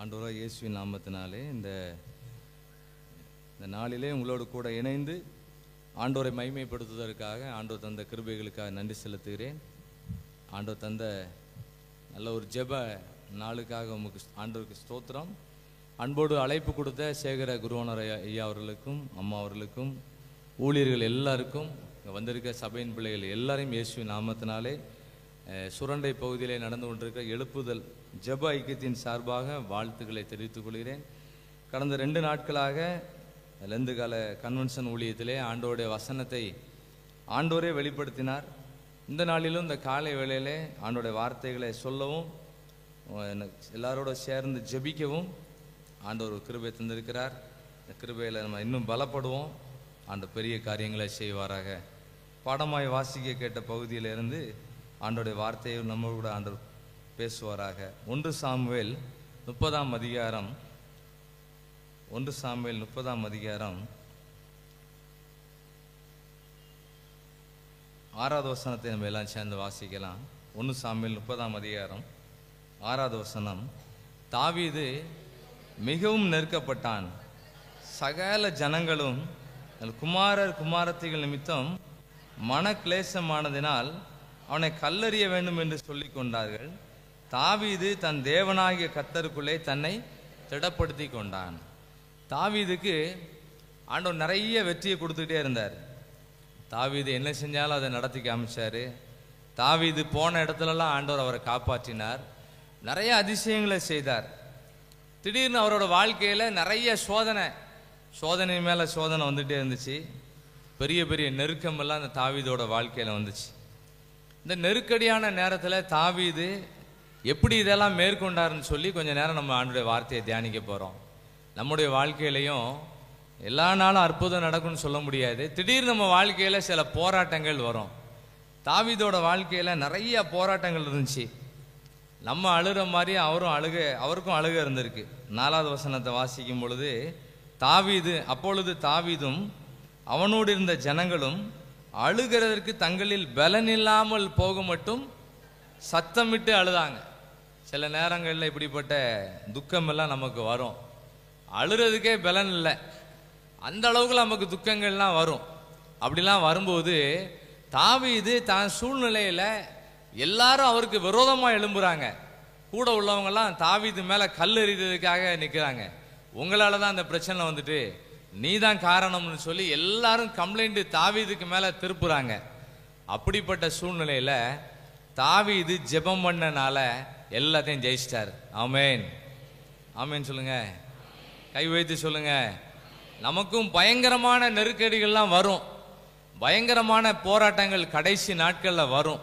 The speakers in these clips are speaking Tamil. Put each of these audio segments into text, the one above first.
ஆண்டவராகிய இயேசுவின் நாமத்தினாலே இந்த நாளிலே உங்களோடு கூட இணைந்து ஆண்டவரை மகிமைப்படுத்துவதற்காக ஆண்டவர் தந்த கிருபைகளுக்காக நன்றி செலுத்துகிறேன். ஆண்டவர் தந்த நல்ல ஒரு ஜெப நாளுக்காக உமக்கு ஆண்டவருக்கு ஸ்தோத்திரம். அன்போடு அழைப்பு கொடுத்த சேகர குருவனர் ஐயா அவர்களுக்கும் அம்மா அவர்களுக்கும் ஊழியர்கள் எல்லாருக்கும் வந்திருக்க சபையின் பிள்ளைகள் எல்லாரையும் இயேசுவின் நாமத்தினாலே சுரண்டை பகுதியிலே நடந்து கொண்டிருக்கிற எழுப்புதல் ஜெப ஐக்கியத்தின் சார்பாக வாழ்த்துக்களை தெரிவித்துக் கொள்கிறேன். கடந்த 2 நாட்களாக லெந்து கால கன்வென்ஷன் ஊழியத்திலே ஆண்டோடைய வசனத்தை ஆண்டோரே வெளிப்படுத்தினார். இந்த நாளிலும் இந்த காலை வேளையிலே ஆண்டோடைய வார்த்தைகளை சொல்லவும் எல்லாரோட சேர்ந்து ஜெபிக்கவும் ஆண்டவர் கிருபை தந்திருக்கிறார். இந்த கிருபையில் நம்ம இன்னும் பலப்படுவோம். ஆண்டவர் பெரிய காரியங்களை செய்வாராக. பாடமாய் வாசிக்க கேட்ட பகுதியிலிருந்து ஆண்டோடைய வார்த்தையை நம்ம கூட ஆண்டவர் பேசுவாராக. 1 சாமுவேல் 30ஆம் அதிகாரம் 1 சாமுவேல் 30ஆம் அதிகாரம் 6வது வசனத்தை நம்ம எல்லாம் சேர்ந்து வாசிக்கலாம். 1 சாமுவேல் 30ஆம் அதிகாரம் 6வது வசனம். தாவீது மிகவும் நெருக்கப்பட்டான். சகல ஜனங்களும் குமாரர் குமாரத்திகள் நிமித்தம் மனக்லேசமானதினால் அவனை கல்லறிய வேண்டும் என்று சொல்லி கொண்டார்கள். தாவீது தன் தேவனாகிய கர்த்தருக்குள்ளே தன்னை திடப்படுத்தி கொண்டான். தாவீதுக்கு ஆண்டவர் நிறைய வெற்றியை கொடுத்துக்கிட்டே இருந்தார். தாவீது என்ன செஞ்சாலும் அதை நடத்தி காமிச்சாரு. தாவீது போன இடத்துலலாம் ஆண்டவர் அவரை காப்பாற்றினார். நிறைய அதிசயங்களை செய்தார். திடீர்னு அவரோட வாழ்க்கையில் நிறைய சோதனை மேலே சோதனை வந்துகிட்டே இருந்துச்சு. பெரிய பெரிய நெருக்கமெல்லாம் அந்த தாவீதோட வாழ்க்கையில் வந்துச்சு. இந்த நெருக்கடியான நேரத்தில் தாவீது எப்படி இதெல்லாம் மேற்கொண்டாருன்னு சொல்லி கொஞ்சம் நேரம் நம்ம ஆண்டோடைய வார்த்தையை தியானிக்க போகிறோம். நம்முடைய வாழ்க்கையிலையும் எல்லா நாளும் அற்புதம் நடக்கும்னு சொல்ல முடியாது. திடீர்னு நம்ம வாழ்க்கையில் சில போராட்டங்கள் வரும். தாவீதோட வாழ்க்கையில் நிறைய போராட்டங்கள் இருந்துச்சு. நம்ம அழுகிற மாதிரி அவருக்கும் அழுக இருந்திருக்கு. 4வது வசனத்தை வாசிக்கும் பொழுது அப்பொழுது தாவீதும் அவனோடு இருந்த ஜனங்களும் அழுகிறதற்கு தங்களில் பலன் இல்லாமல் போக மட்டும் சத்தமிட்டு அழுதாங்க. சில நேரங்களில் இப்படிப்பட்ட துக்கம் எல்லாம் நமக்கு வரும். அழுறதுக்கே பலன் இல்லை, அந்த அளவுக்கு நமக்கு துக்கங்கள்லாம் வரும். அப்படிலாம் வரும்போது தாவீது தான் சூழ்நிலையில் எல்லாரும் அவருக்கு விரோதமாக எழும்புறாங்க. கூட உள்ளவங்கெல்லாம் தாவீது மேலே கல் எறிகிறதுக்காக நிற்கிறாங்க. உங்களால் தான் அந்த பிரச்சனை வந்துட்டு, நீ தான் காரணம்னு சொல்லி எல்லாரும் கம்ப்ளைண்ட் தாவீதுக்கு மேலே திருப்புறாங்க. அப்படிப்பட்ட சூழ்நிலையில் தாவீது ஜெபம் பண்ணனால எல்லாத்தையும் ஜெயிச்சிட்டார். ஆமேன், ஆமேன் சொல்லுங்க, கை வைத்து சொல்லுங்க. நமக்கும் பயங்கரமான நெருக்கடிகள்லாம் வரும், பயங்கரமான போராட்டங்கள் கடைசி நாட்களில் வரும்.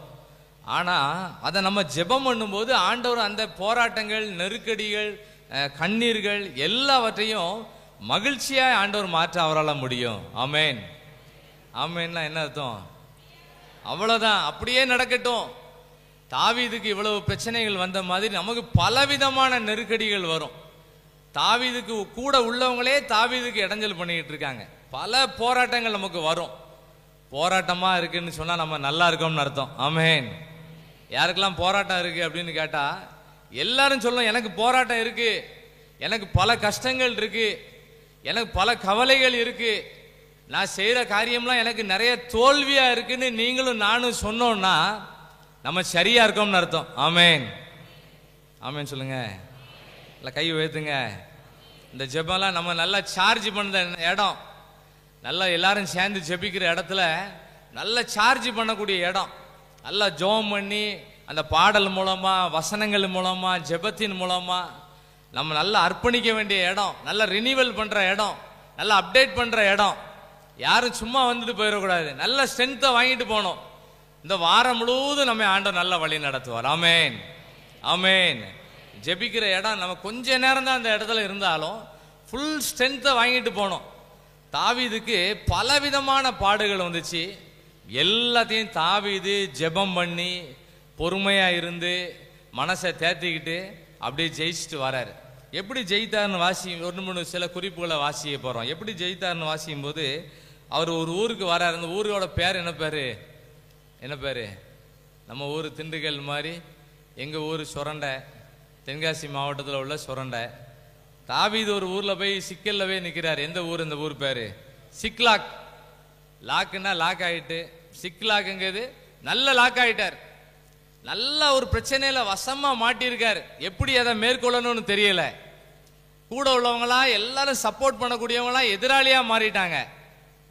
ஆனால் அதை நம்ம ஜெபம் பண்ணும்போது ஆண்டவர் அந்த போராட்டங்கள், நெருக்கடிகள், கண்ணீர்கள் எல்லாவற்றையும் மகிழ்ச்சியாக ஆண்டவர் மாற்ற அவரால் முடியும். ஆமேன், ஆமேன்னா என்ன அர்த்தம்? அவ்வளோதான், அப்படியே நடக்கட்டும். தாவீதுக்கு இவ்வளவு பிரச்சனைகள் வந்த மாதிரி நமக்கு பலவிதமான நெருக்கடிகள் வரும். தாவீதுக்கு கூட உள்ளவங்களே தாவீதுக்கு இடைஞ்சல் பண்ணிக்கிட்டு இருக்காங்க. பல போராட்டங்கள் நமக்கு வரும். போராட்டமாக இருக்குன்னு சொன்னால் நம்ம நல்லா இருக்கோம்னு அர்த்தம். ஆமேன். யாருக்கெல்லாம் போராட்டம் இருக்குது அப்படின்னு கேட்டால் எல்லாரும் சொல்லும், எனக்கு போராட்டம் இருக்குது, எனக்கு பல கஷ்டங்கள் இருக்குது, எனக்கு பல கவலைகள் இருக்கு, நான் செய்கிற காரியம்லாம் எனக்கு நிறைய தோல்வியாக இருக்குன்னு நீங்களும் நானும் சொன்னோன்னா நம்ம சரியாக இருக்கோம்னு அர்த்தம். ஆமேன், ஆமேன் சொல்லுங்க, இல்லை கை உயர்த்துங்க. இந்த ஜெபம்லாம் நம்ம நல்லா சார்ஜ் பண்ணுற இடம், நல்லா எல்லாரும் சேர்ந்து ஜெபிக்கிற இடத்துல நல்லா சார்ஜ் பண்ணக்கூடிய இடம். நல்லா ஜெபம் பண்ணி அந்த பாடல் மூலமாக, வசனங்கள் மூலமாக, ஜெபத்தின் மூலமாக நம்ம நல்லா அர்ப்பணிக்க வேண்டிய இடம், நல்லா ரினிவல் பண்ணுற இடம், நல்லா அப்டேட் பண்ணுற இடம். யாரும் சும்மா வந்துட்டு போயிடக்கூடாது, நல்ல ஸ்ட்ரென்த்தை வாங்கிட்டு போகணும். இந்த வாரம் முழுவதும் நம்ம ஆண்டவர் நல்ல வழி நடத்துவார். ஆமேன், ஆமேன். ஜெபிக்கிற இடம் நம்ம கொஞ்ச நேரம் தான் அந்த இடத்துல இருந்தாலும் ஃபுல் ஸ்ட்ரென்த்தை வாங்கிட்டு போகணும். தாவீதுக்கு பலவிதமான பாடுகள் வந்துச்சு. எல்லாத்தையும் தாவீது ஜெபம் பண்ணி பொறுமையாக இருந்து மனசை தேர்த்திக்கிட்டு அப்படியே ஜெயிச்சுட்டு வராரு. எப்படி ஜெயித்தார்னு சில குறிப்புகளை வாசிக்க போகிறோம். எப்படி ஜெயித்தார்னு வாசிக்கும் போது அவர் ஒரு ஊருக்கு வராரு. அந்த ஊரோட பேர் என்ன பேர்? நம்ம ஊர் திண்டுக்கல் மாதிரி, எங்கள் ஊர் சுரண்டை, தென்காசி மாவட்டத்தில் உள்ள சுரண்டை. தாவீது ஒரு ஊர்ல போய் சிக்கல்ல போய் நிக்கிறார். எந்த ஊர்? இந்த ஊர் பேரு சிக்லாக். லாக்குன்னா லாக் ஆயிட்டு, சிக்லாக்குங்கிறது நல்ல லாக் ஆயிட்டார். நல்ல ஒரு பிரச்சனையில வசமா மாட்டியிருக்கார். எப்படி அதை மேற்கொள்ளணும்னு தெரியல. கூட உள்ளவங்களா எல்லாரும் சப்போர்ட் பண்ணக்கூடியவங்களா எதிராளியா மாறிட்டாங்க.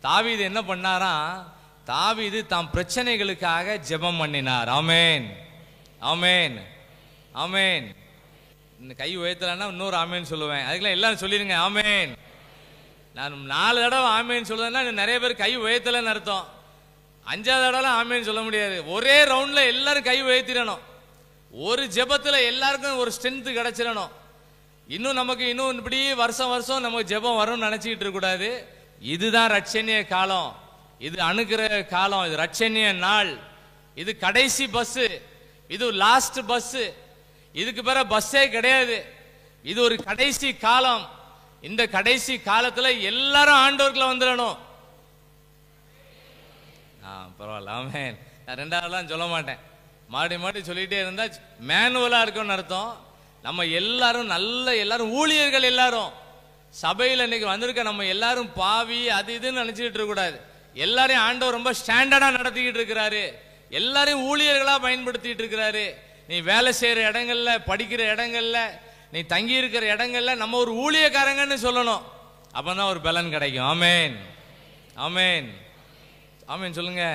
தாவீது என்ன பண்ணாராம்? தாவீது தாம் பிரச்சனைகளுக்காக ஜெபம் பண்ணினார். ஆமேன், ஆமேன், ஆமேன். இந்த கை உயர்த்தலன்னா இன்னொரு ஆமேன்னு சொல்லுவேன். அதுக்கெல்லாம் எல்லாரும் சொல்லிருங்க ஆமேன். நான் 4 தடவை ஆமேன்னு சொல்லுவேன்னா நிறைய பேர் கை உயர்த்தலன்னு அர்த்தம். 5ஆவது தடவை ஆமேன்னு சொல்ல முடியாது. ஒரே ரவுண்ட்ல எல்லாரும் கை உயர்த்திடணும். ஒரு ஜெபத்துல எல்லாருக்கும் ஒரு ஸ்ட்ரென்த் கிடைச்சிடணும். இன்னும் நமக்கு இன்னும் இப்படி வருஷம் வருஷம் நமக்கு ஜெபம் வரும்னு நினைச்சிட்டு இருக்க கூடாது. இதுதான் ரட்சணிய காலம், இது அணுகிற காலம், இது ரட்சணிய நாள், இது கடைசி பஸ், இது லாஸ்ட் பஸ், இதுக்கு பிற பஸ்ஸே கிடையாது. இது ஒரு கடைசி காலம். இந்த கடைசி காலத்துல எல்லாரும் ஆண்டவர்களை வந்துடணும். பரவாயில்ல ஆமேன். நான் 2ஆவதுலாம் சொல்ல மாட்டேன். மாடி சொல்லிட்டே இருந்தா மேனுவலா இருக்கும்னு அர்த்தம். நம்ம எல்லாரும் எல்லாரும் ஊழியர்கள், எல்லாரும் சபையில் இன்னைக்கு வந்திருக்க நம்ம எல்லாரும் பாவி அது இதுன்னு நினைச்சிட்டு இருக்க கூடாது. எல்லாரையும் ஆண்டவர் ரொம்ப ஸ்டாண்டர்டா நடத்திக்கிட்டு இருக்கிறாரு. எல்லாரையும் ஊழியர்களா பயன்படுத்திட்டு இருக்கிறாரு. நீ வேலை செய்யற இடங்கள்ல, படிக்கிற இடங்கள்ல, நீ தங்கி இருக்கிற இடங்கள்ல நம்ம ஒரு ஊழியக்காரங்கன்னு சொல்லணும். அப்பதான் ஒரு பலன் கிடைக்கும். ஆமேன், ஆமேன், ஆமேன் சொல்லுங்க.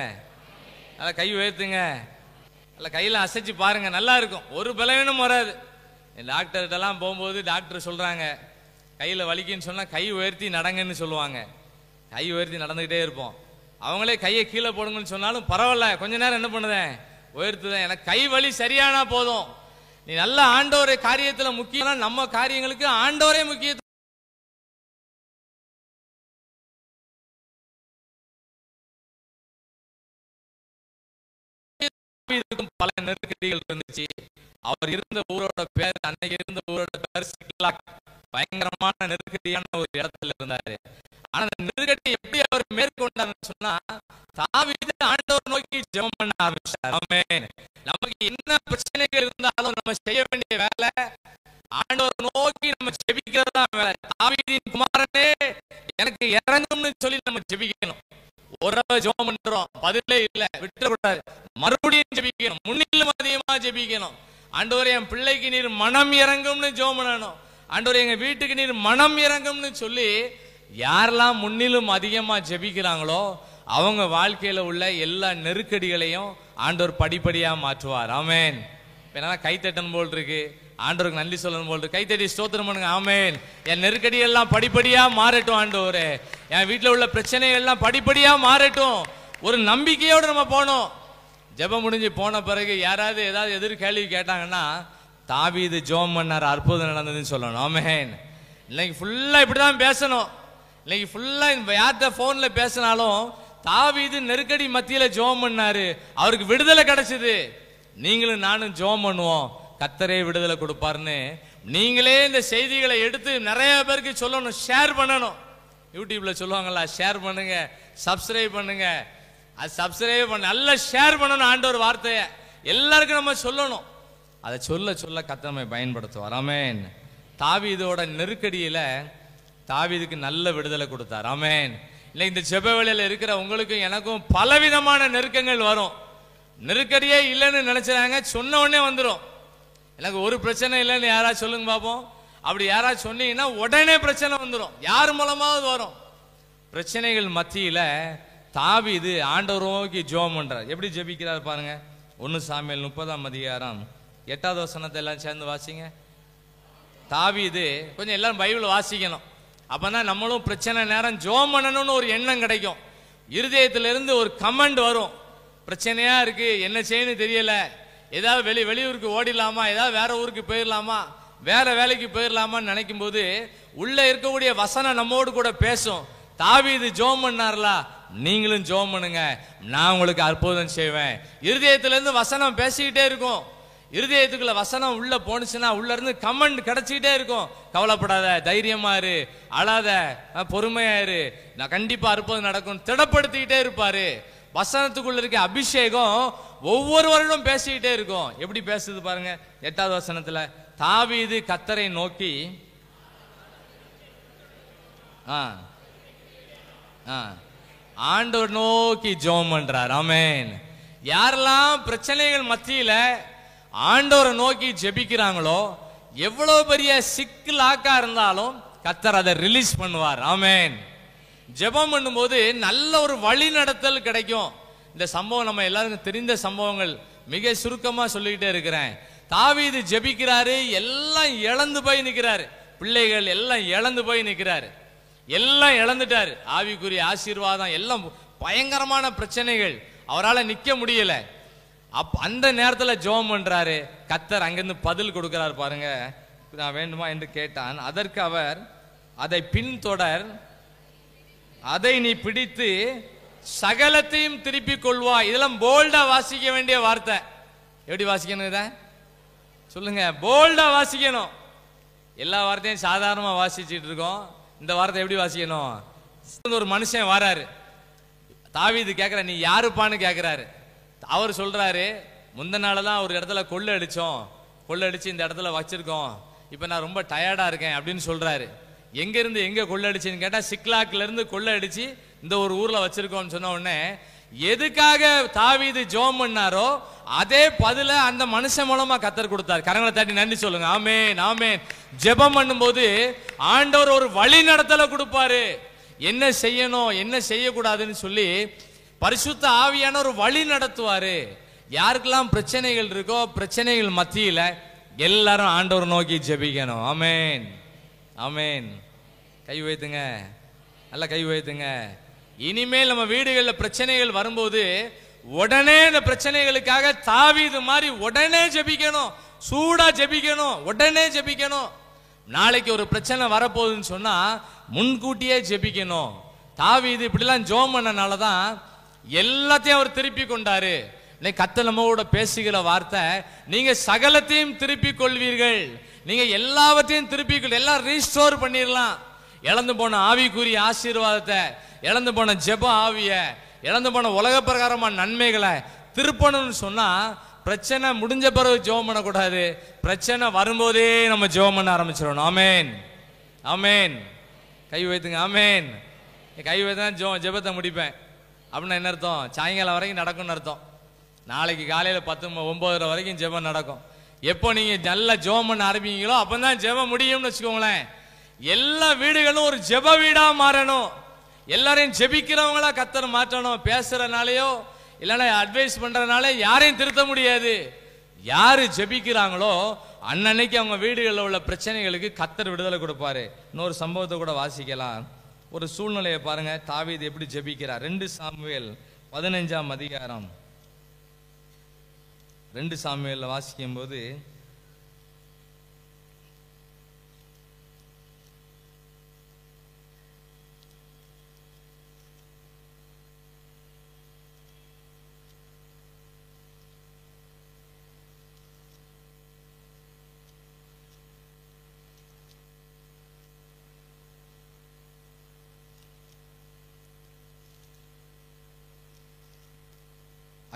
அதை கை உயர்த்துங்க, அல்ல கையில அசைச்சு பாருங்க, நல்லா இருக்கும். ஒரு பலவீனம் வராது. டாக்டர்கிட்டலாம் போகும்போது டாக்டர் சொல்றாங்க கையில வலிக்குன்னு சொன்னா கை உயர்த்தி நடங்கன்னு சொல்லுவாங்க. கை உயர்த்தி நடந்துகிட்டே இருப்போம். அவங்களே கையை கீழே போடுங்கன்னு சொன்னாலும் பரவாயில்ல, கொஞ்ச நேரம் என்ன பண்ணுதேன், உயர்த்துதேன். எனக்கு கை வலி சரியானா போதும். நீ நல்ல ஆண்டவரே காரியத்துல முக்கியம். நம்ம காரியங்களுக்கு ஆண்டவரே முக்கியம். பல நெருக்கடிகள் இருந்துச்சு. அவர் இருந்த ஊரோட பேர், அன்னைக்கு இருந்த ஊரோட பேர் சிக்லாக். பயங்கரமான நெருக்கடியான ஒரு இடத்துல இருந்தாரு. ஆனா அந்த நெருக்கடி எப்படி அவர் மேற்கொண்டாருன்னு சொன்னா, தாவீது ஆண்டவர் நோக்கி ஜெபம் பண்ண ஆரம்பிச்சார். ஆமென். நமக்கு என்ன பிரச்சனைகள் இருந்தாலும் நம்ம செய்ய வேண்டிய வேலை ஆண்டவர் நோக்கி நம்ம ஜெபிக்கிறதா வேலை. தாவீதின் குமாரனே எனக்கு இறங்கும்னு சொல்லி நம்ம ஜெபிக்கணும். ஒரு ஜெபம் பண்றோம், பதிலே இல்ல, விட்டுறக்கூடாது. மறுபடியும் ஜெபிக்கணும், முன்னிலும் அதிகமா ஜெபிக்கணும். ஆண்டவரே என் பிள்ளைக்கு நீர் மனம் இறங்கும்னு ஜெபம் பண்ணணும். ஆண்டவரே எங்க வீட்டுக்கு நீர் மனம் இறங்கும்னு சொல்லி யாரெல்லாம் முன்னிலும் அதிகமா ஜெபிக்கிறாங்களோ அவங்க வாழ்க்கையில உள்ள எல்லா நெருக்கடிகளையும் ஆண்டவர் படிப்படியா மாற்றுவார். ஆமேன். என்ன கைத்தட்டன் போல் இருக்கு, ஆண்டவருக்கு நன்றி சொல்லணும் போல் இருக்கு. கைத்தட்டி ஸ்தோத்திரம் பண்ணுங்க. ஆமேன். என் நெருக்கடி எல்லாம் படிப்படியா மாறட்டும் ஆண்டவரே. என் வீட்டில் உள்ள பிரச்சனைகள் எல்லாம் படிப்படியா மாறட்டும். ஒரு நம்பிக்கையோடு நம்ம போனோம். ஜெபம் முடிஞ்சு போன பிறகு யாராவது ஏதாவது எதிர் கேள்வி கேட்டாங்கன்னா தாவீது ஜெபம் பண்ணார், அற்புதம் நடந்ததுன்னு சொல்லணும். ஆமென். இன்னைக்கு ஃபுல்லா இப்படிதான் பேசணும். இன்னைக்கு ஃபுல்லா யார்கிட்ட போன்ல பேசினாலும் தாவீது நெருக்கடி மத்தியில ஜெபம் பண்ணாரு, அவருக்கு விடுதலை கிடைச்சது. நீங்களும் நானும் ஜெபம் பண்ணுவோம், கர்த்தரே விடுதலை கொடுப்பாருன்னு. நீங்களே இந்த செய்திகளை எடுத்து நிறைய பேருக்கு சொல்லணும், ஷேர் பண்ணணும். யூடியூப்ல சொல்லுவாங்களா, ஷேர் பண்ணுங்க, சப்ஸ்கிரைப் பண்ணுங்க. அது சப்ஸ்கிரைப் பண்ண நல்லா ஷேர் பண்ணணும். ஆண்டவர் வார்த்தையை எல்லாருக்கும் நம்ம சொல்லணும். அதை சொல்ல சொல்ல கர்த்தர் நம்மை பயன்படுத்துவார். ஆமென். தாவீதோட நெருக்கடியில தாவீதுக்கு நல்ல விடுதலை கொடுத்தார். ஆமென். இல்லை, இந்த ஜெப வேளையில இருக்கிற உங்களுக்கும் எனக்கும் பலவிதமான நெருக்கங்கள் வரும். நெருக்கடியே இல்லைன்னு நினைச்சாங்க, சொன்ன உடனே வந்துடும். எனக்கு ஒரு பிரச்சனை இல்லைன்னு யாராவது சொல்லுங்க பார்ப்போம். அப்படி யாராவது சொன்னீங்கன்னா உடனே பிரச்சனை வந்துடும், யார் மூலமாவது வரும். பிரச்சனைகள் மத்தியில தாவீது ஆண்டவர் நோக்கி ஜெபம் பண்றார். எப்படி ஜெபிக்கிறார் பாருங்க. 1 சாமுவேல் 30ஆம் அதிகாரம் 8வது வசனத்தை எல்லாம் சேர்ந்து வாசிங்க. தாவீது, கொஞ்சம் எல்லாரும் பைபிள் வாசிக்கணும். அப்பதான் நம்மளும் பிரச்சனை நேரம் ஜெபம் பண்ணணும்னு ஒரு எண்ணம் கிடைக்கும். இருதயத்திலிருந்து ஒரு கமெண்ட் வரும், பிரச்சனையா இருக்கு, என்ன செய்யணும் தெரியல, ஏதாவது வெளியூருக்கு ஓடிடலாமா, ஏதாவது வேற ஊருக்கு போயிடலாமா, வேற வேலைக்கு போயிடலாமான்னு நினைக்கும் போது உள்ள இருக்கக்கூடிய வசனம் நம்மோடு கூட பேசும். தாவீது ஜெபம் பண்ணார்ல, நீங்களும் ஜெபம் பண்ணுங்க, நான் உங்களுக்கு அற்புதம் செய்வேன். இருதயத்திலிருந்து வசனம் பேசிக்கிட்டே இருக்கும். இருதயத்துக்குள்ள வசனம் உள்ள போனுச்சுன்னா உள்ள இருந்து கமெண்ட் கிடைச்சிக்கிட்டே இருக்கும். கவலைப்படாத, தைரியமா இரு, அழாத, பொறுமையா இரு, நான் கண்டிப்பா அற்புதம் நடக்கும், திடப்படுத்திக்கிட்டே இருப்பாரு. வசனத்துக்குள்ள இருக்க அபிஷேகம் ஒவ்வொரு வருடம் பேசிக்கிட்டே இருக்கும். எப்படி பேசுது பாருங்க. 8வது வசனத்துல, தாவீது கர்த்தரை நோக்கி ஆண்டவர் நோக்கி ஜெபம் பண்றார். ஆமென். யாரெல்லாம் பிரச்சனைகள் மத்தியில ஆண்டவரை நோக்கி ஜெபிக்கிறாங்களோ, எவ்வளவு பெரிய சிக்கலாக்கா இருந்தாலும் கர்த்தர் அதை ரிலீஸ் பண்ணுவார். ஆமென். ஜெபம் பண்ணும்போது நல்ல ஒரு வழி நடத்தல் கிடைக்கும். இந்த சம்பவம் நம்ம எல்லாருக்கும் தெரிந்த சம்பவங்கள், மிக சுருக்கமா சொல்லிக்கிட்டே இருக்கிறேன். தாவீது ஜெபிக்கிறாரு, எல்லாம் இழந்து போய் நிற்கிறாரு. பிள்ளைகள் எல்லாம் இழந்து போய் நிற்கிறாரு. எல்லாம் இழந்துட்டாரு. ஆவிக்குரிய ஆசீர்வாதம் எல்லாம் பயங்கரமான பிரச்சனைகள், அவரால் நிக்க முடியல. அந்த நேரத்தில் ஜெபம் பண்றாரு. கர்த்தர் அங்கிருந்து பதில் கொடுக்கிறார். பாருங்க, நான் வேண்டுமா என்று கேட்டான். அதற்கு அவர், அதை பின்தொடர், அதை நீ பிடித்து சகலத்தையும் திருப்பிக் கொள்வா. இதெல்லாம் போல்டா வாசிக்க வேண்டிய வார்த்தை. எப்படி வாசிக்கணும் இத சொல்லுங்க? போல்டா வாசிக்கணும். எல்லா வார்த்தையும் சாதாரணமா வாசிச்சுட்டு இருக்கோம். இந்த வார்த்தை எப்படி வாசிக்கணும்? ஒரு மனுஷன் வராரு, தாவீது கேட்கிற, நீ யாருப்பான்னு கேட்கிறாரு. அவர் சொல்றாரு, முந்த நாளெல்லாம் ஒரு இடத்துல கொள்ளை அடிச்சு இந்த இடத்துல வச்சிருக்கோம், இப்ப நான் ரொம்ப டயர்டா இருக்கேன் அப்படின்னு சொல்றாரு. எங்க இருந்து எங்க கொள்ளை அடிச்சுன்னு கேட்டா, சிக்லாக்ல இருந்து கொள்ளை அடிச்சு இந்த ஒரு ஊர்ல வச்சிருக்கோம்னு சொன்ன உடனே, எதுக்காக தாவீது ஜெபம் பண்ணாரோ அதே பதில அந்த மனுஷன் மூலமா கர்த்தர் கொடுத்தார். கரங்களை தட்டி நன்றி சொல்லுங்க. ஆமென், ஆமென். ஜெபம் பண்ணும்போது ஆண்டவர் ஒரு வழி நடத்தலை கொடுப்பாரு. என்ன செய்யணும் என்ன செய்யக்கூடாதுன்னு சொல்லி பரிசுத்த ஆவியான ஒரு வழி நடத்துவாரு. யாருக்கெல்லாம் பிரச்சனைகள் இருக்கோ, பிரச்சனைகள் மத்தியில எல்லாரும் ஆண்டவர் நோக்கி ஜெபிக்கணும். ஆமென், ஆமென். கை வைத்துங்க, நல்லா கை வைத்துங்க. இனிமேல் நம்ம வீடுகளில் பிரச்சனைகள் வரும்போது உடனே இந்த பிரச்சனைகளுக்காக தாவீது மாதிரி உடனே ஜெபிக்கணும், சூடா ஜெபிக்கணும், உடனே ஜெபிக்கணும். நாளைக்கு ஒரு பிரச்சனை வரப்போகுதுன்னு சொன்னா முன்கூட்டியே ஜெபிக்கணும். தாவீது இப்படிலாம் ஜெபம் பண்ணனால தான் எல்லாத்தையும் அவர் திருப்பி கொண்டாரு. கர்த்தர் நம்மோட பேசுகிற வார்த்தை, நீங்க சகலத்தையும் திருப்பி கொள்வீர்கள். நீங்க எல்லாவற்றையும் திருப்பி எல்லாம் ரீஸ்டோர் பண்ணிடலாம். இழந்து போன ஆவிக்குரிய ஆசீர்வாதத்தை, இழந்து போன ஜெப ஆவிய, இழந்து போன உலக பிரகாரமான நன்மைகளை திருப்பணும்னு சொன்னா பிரச்சனை முடிஞ்ச பிறகு ஜெபம் பண்ணக்கூடாது. பிரச்சனை வரும்போதே நம்ம ஜெபம் பண்ண ஆரம்பிச்சிடணும். ஆமென், ஆமென். கை வைத்துங்க. ஆமென். கை வைத்தான் ஜெபத்தை முடிப்பேன் அப்படின்னா என்ன அர்த்தம்? சாயங்காலம் வரைக்கும் நடக்கும்னு அர்த்தம். நாளைக்கு காலையில 10-9 வரைக்கும் ஜெபம் நடக்கும். எப்போ நீங்க நல்லா ஜெபம் பண்ண ஆரம்பிங்களோ அப்பதான் ஜெபம் முடியும்னு வச்சுக்கோங்களேன். எல்லா வீடுகளும் ஒரு ஜெப வீடா மாறணும். எல்லாரையும் ஜெபிக்கிறவங்களா கர்த்தர் மாற்றணும். பேசுறதுனாலயோ இல்லைன்னா அட்வைஸ் பண்றதுனால யாரையும் திருத்த முடியாது. யாரு ஜெபிக்கிறாங்களோ அன்னைக்கு அவங்க வீடுகளில் உள்ள பிரச்சனைகளுக்கு கர்த்தர் விடுதலை கொடுப்பாரு. இன்னொரு சம்பவத்தை கூட வாசிக்கலாம். ஒரு சூழ்நிலையை பாருங்க, தாவீது எப்படி ஜெபிக்கிறார். 2 சாமுவேல் 15ஆம் அதிகாரம் 2 சாமுவேல் வாசிக்கும் போது,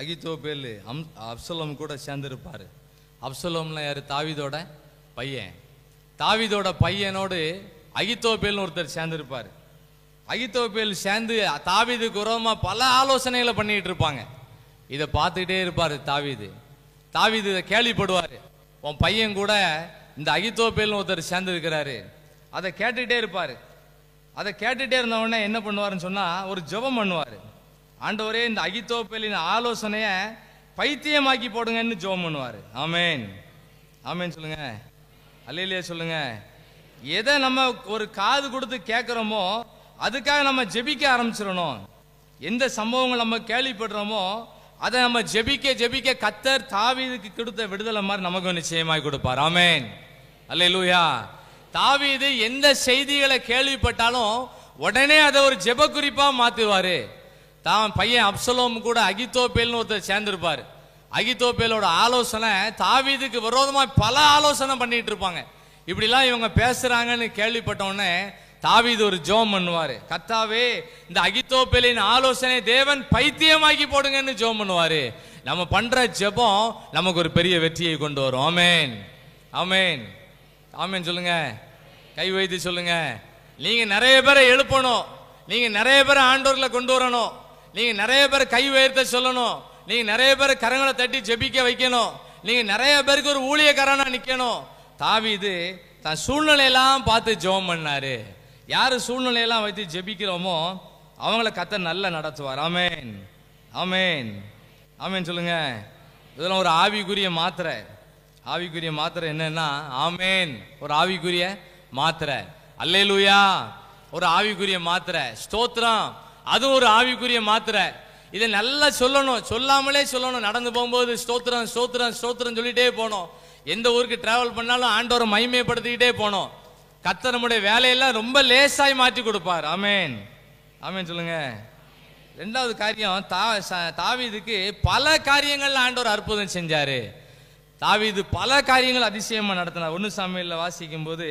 அகித்தோப்பேல் அப்சலோம் கூட சேர்ந்திருப்பாரு. அப்சலோம்னா யாரு? தாவீதோட பையன். தாவீதோட பையனோடு அகித்தோப்பேல்னு ஒருத்தர் சேர்ந்திருப்பாரு. அகித்தோப்பேல் சேர்ந்து தாவீதுக்கு விரோதமா பல ஆலோசனைகளை பண்ணிட்டு இருப்பாங்க. இதை பார்த்துக்கிட்டே இருப்பாரு தாவீது. தாவீது இதை கேள்விப்படுவாரு. உன் பையன் கூட இந்த அகித்தோப்பேல்னு ஒருத்தர் சேர்ந்து இருக்கிறாரு. அதை கேட்டுக்கிட்டே இருப்பாரு. அதை கேட்டுட்டே இருந்த உடனே என்ன பண்ணுவாருன்னு சொன்னா, ஒரு ஜெபம் பண்ணுவாரு. ஆண்டவரே, இந்த அகித்தோப்பேலின் ஆலோசனைய பைத்தியமாக்கி போடுங்கன்னு ஜெபம் பண்ணுவாரு. ஆமென், ஆமென் சொல்லுங்க. அல்லேலூயா சொல்லுங்க. எதை நம்ம ஒரு காது கொடுத்து கேட்கிறோமோ அதுக்காக நம்ம ஜெபிக்க ஆரம்பிச்சிடணும். எந்த சம்பவங்கள் நம்ம கேள்விப்படுறோமோ அதை நம்ம ஜெபிக்க ஜெபிக்க கர்த்தர் தாவீதுக்கு கொடுத்த விடுதலை மாதிரி நமக்கு நிச்சயமாய் கொடுப்பார். ஆமென், அல்லேலூயா. தாவீது எந்த செய்திகளை கேள்விப்பட்டாலும் உடனே அதை ஒரு ஜெப குறிப்பா மாத்திடுவாரு. தான் பையன் அப்சலோம் கூட அகித்தோப்பேல்னு ஒருத்தர் சேர்ந்திருப்பாரு. அகித்தோப்பேலோட ஆலோசனை தாவீதுக்கு விரோதமா பல ஆலோசனை பண்ணிட்டு இருப்பாங்க. இப்படிலாம் இவங்க பேசுறாங்கன்னு கேள்விப்பட்ட உடனே தாவீது ஒரு ஜெபம் பண்ணுவாரு. கர்த்தாவே, இந்த அகித்தோப்பேலின் ஆலோசனை தேவன் பைத்தியமாக்கி போடுங்கன்னு ஜெபம் பண்ணுவாரு. நம்ம பண்ற ஜெபம் நமக்கு ஒரு பெரிய வெற்றியை கொண்டு வரும். ஆமென், ஆமென், ஆமென் சொல்லுங்க. கை வைத்து சொல்லுங்க. நீங்க நிறைய பேரை எழுப்பணும், நீங்க நிறைய பேரை ஆண்டவர்களை கொண்டு வரணும், நீங்க நிறைய பேரை கை உயர்த்த சொல்லணும், நீங்க நிறைய பேரை கரங்களை தட்டி ஜெபிக்க வைக்கணும், நீங்க நிறைய பேருக்கு ஒரு ஊழியக்காரனா நிக்கணும். தாவீது தன் சூழ்நிலையெல்லாம் பார்த்து ஜெபம் பண்ணாரு. யாரு சூழ்நிலையெல்லாம் வைத்து ஜெபிக்கிறோமோ அவங்கள கர்த்தர் நல்லா நடத்துவார். ஆமென், ஆமென், ஆமென் சொல்லுங்க. இதெல்லாம் ஒரு ஆவிக்குரிய மாத்திரை. ஆவிக்குரிய மாத்திரை என்னன்னா ஆமென், ஒரு ஆவிக்குரிய மாத்திரை. அல்லேலூயா, ஒரு ஆவிக்குரிய மாத்திரை. ஸ்தோத்திரம், அது ஒரு ஆவிக்குரிய மாத்திரை. இதை நல்லா சொல்லணும், சொல்லாமலே சொல்லணும். நடந்து போகும்போது ஸ்தோத்திரம் ஸ்தோத்திரம் ஸ்தோத்திரம் சொல்லிட்டே போனோம். எந்த ஊருக்கு டிராவல் பண்ணாலும் ஆண்டவரை மகிமைப்படுத்திக்கிட்டே போனோம். கர்த்தர் நம்முடைய வேலையெல்லாம் ரொம்ப லேசாய் மாற்றி கொடுப்பார். ஆமென், ஆமென் சொல்லுங்க. ரெண்டாவது காரியம், தாவீதுக்கு பல காரியங்கள் ஆண்டவர் அற்புதம் செஞ்சாரு. தாவீது பல காரியங்கள் அதிசயமா நடத்தினார். 1 சாமுவேல்ல வாசிக்கும் போது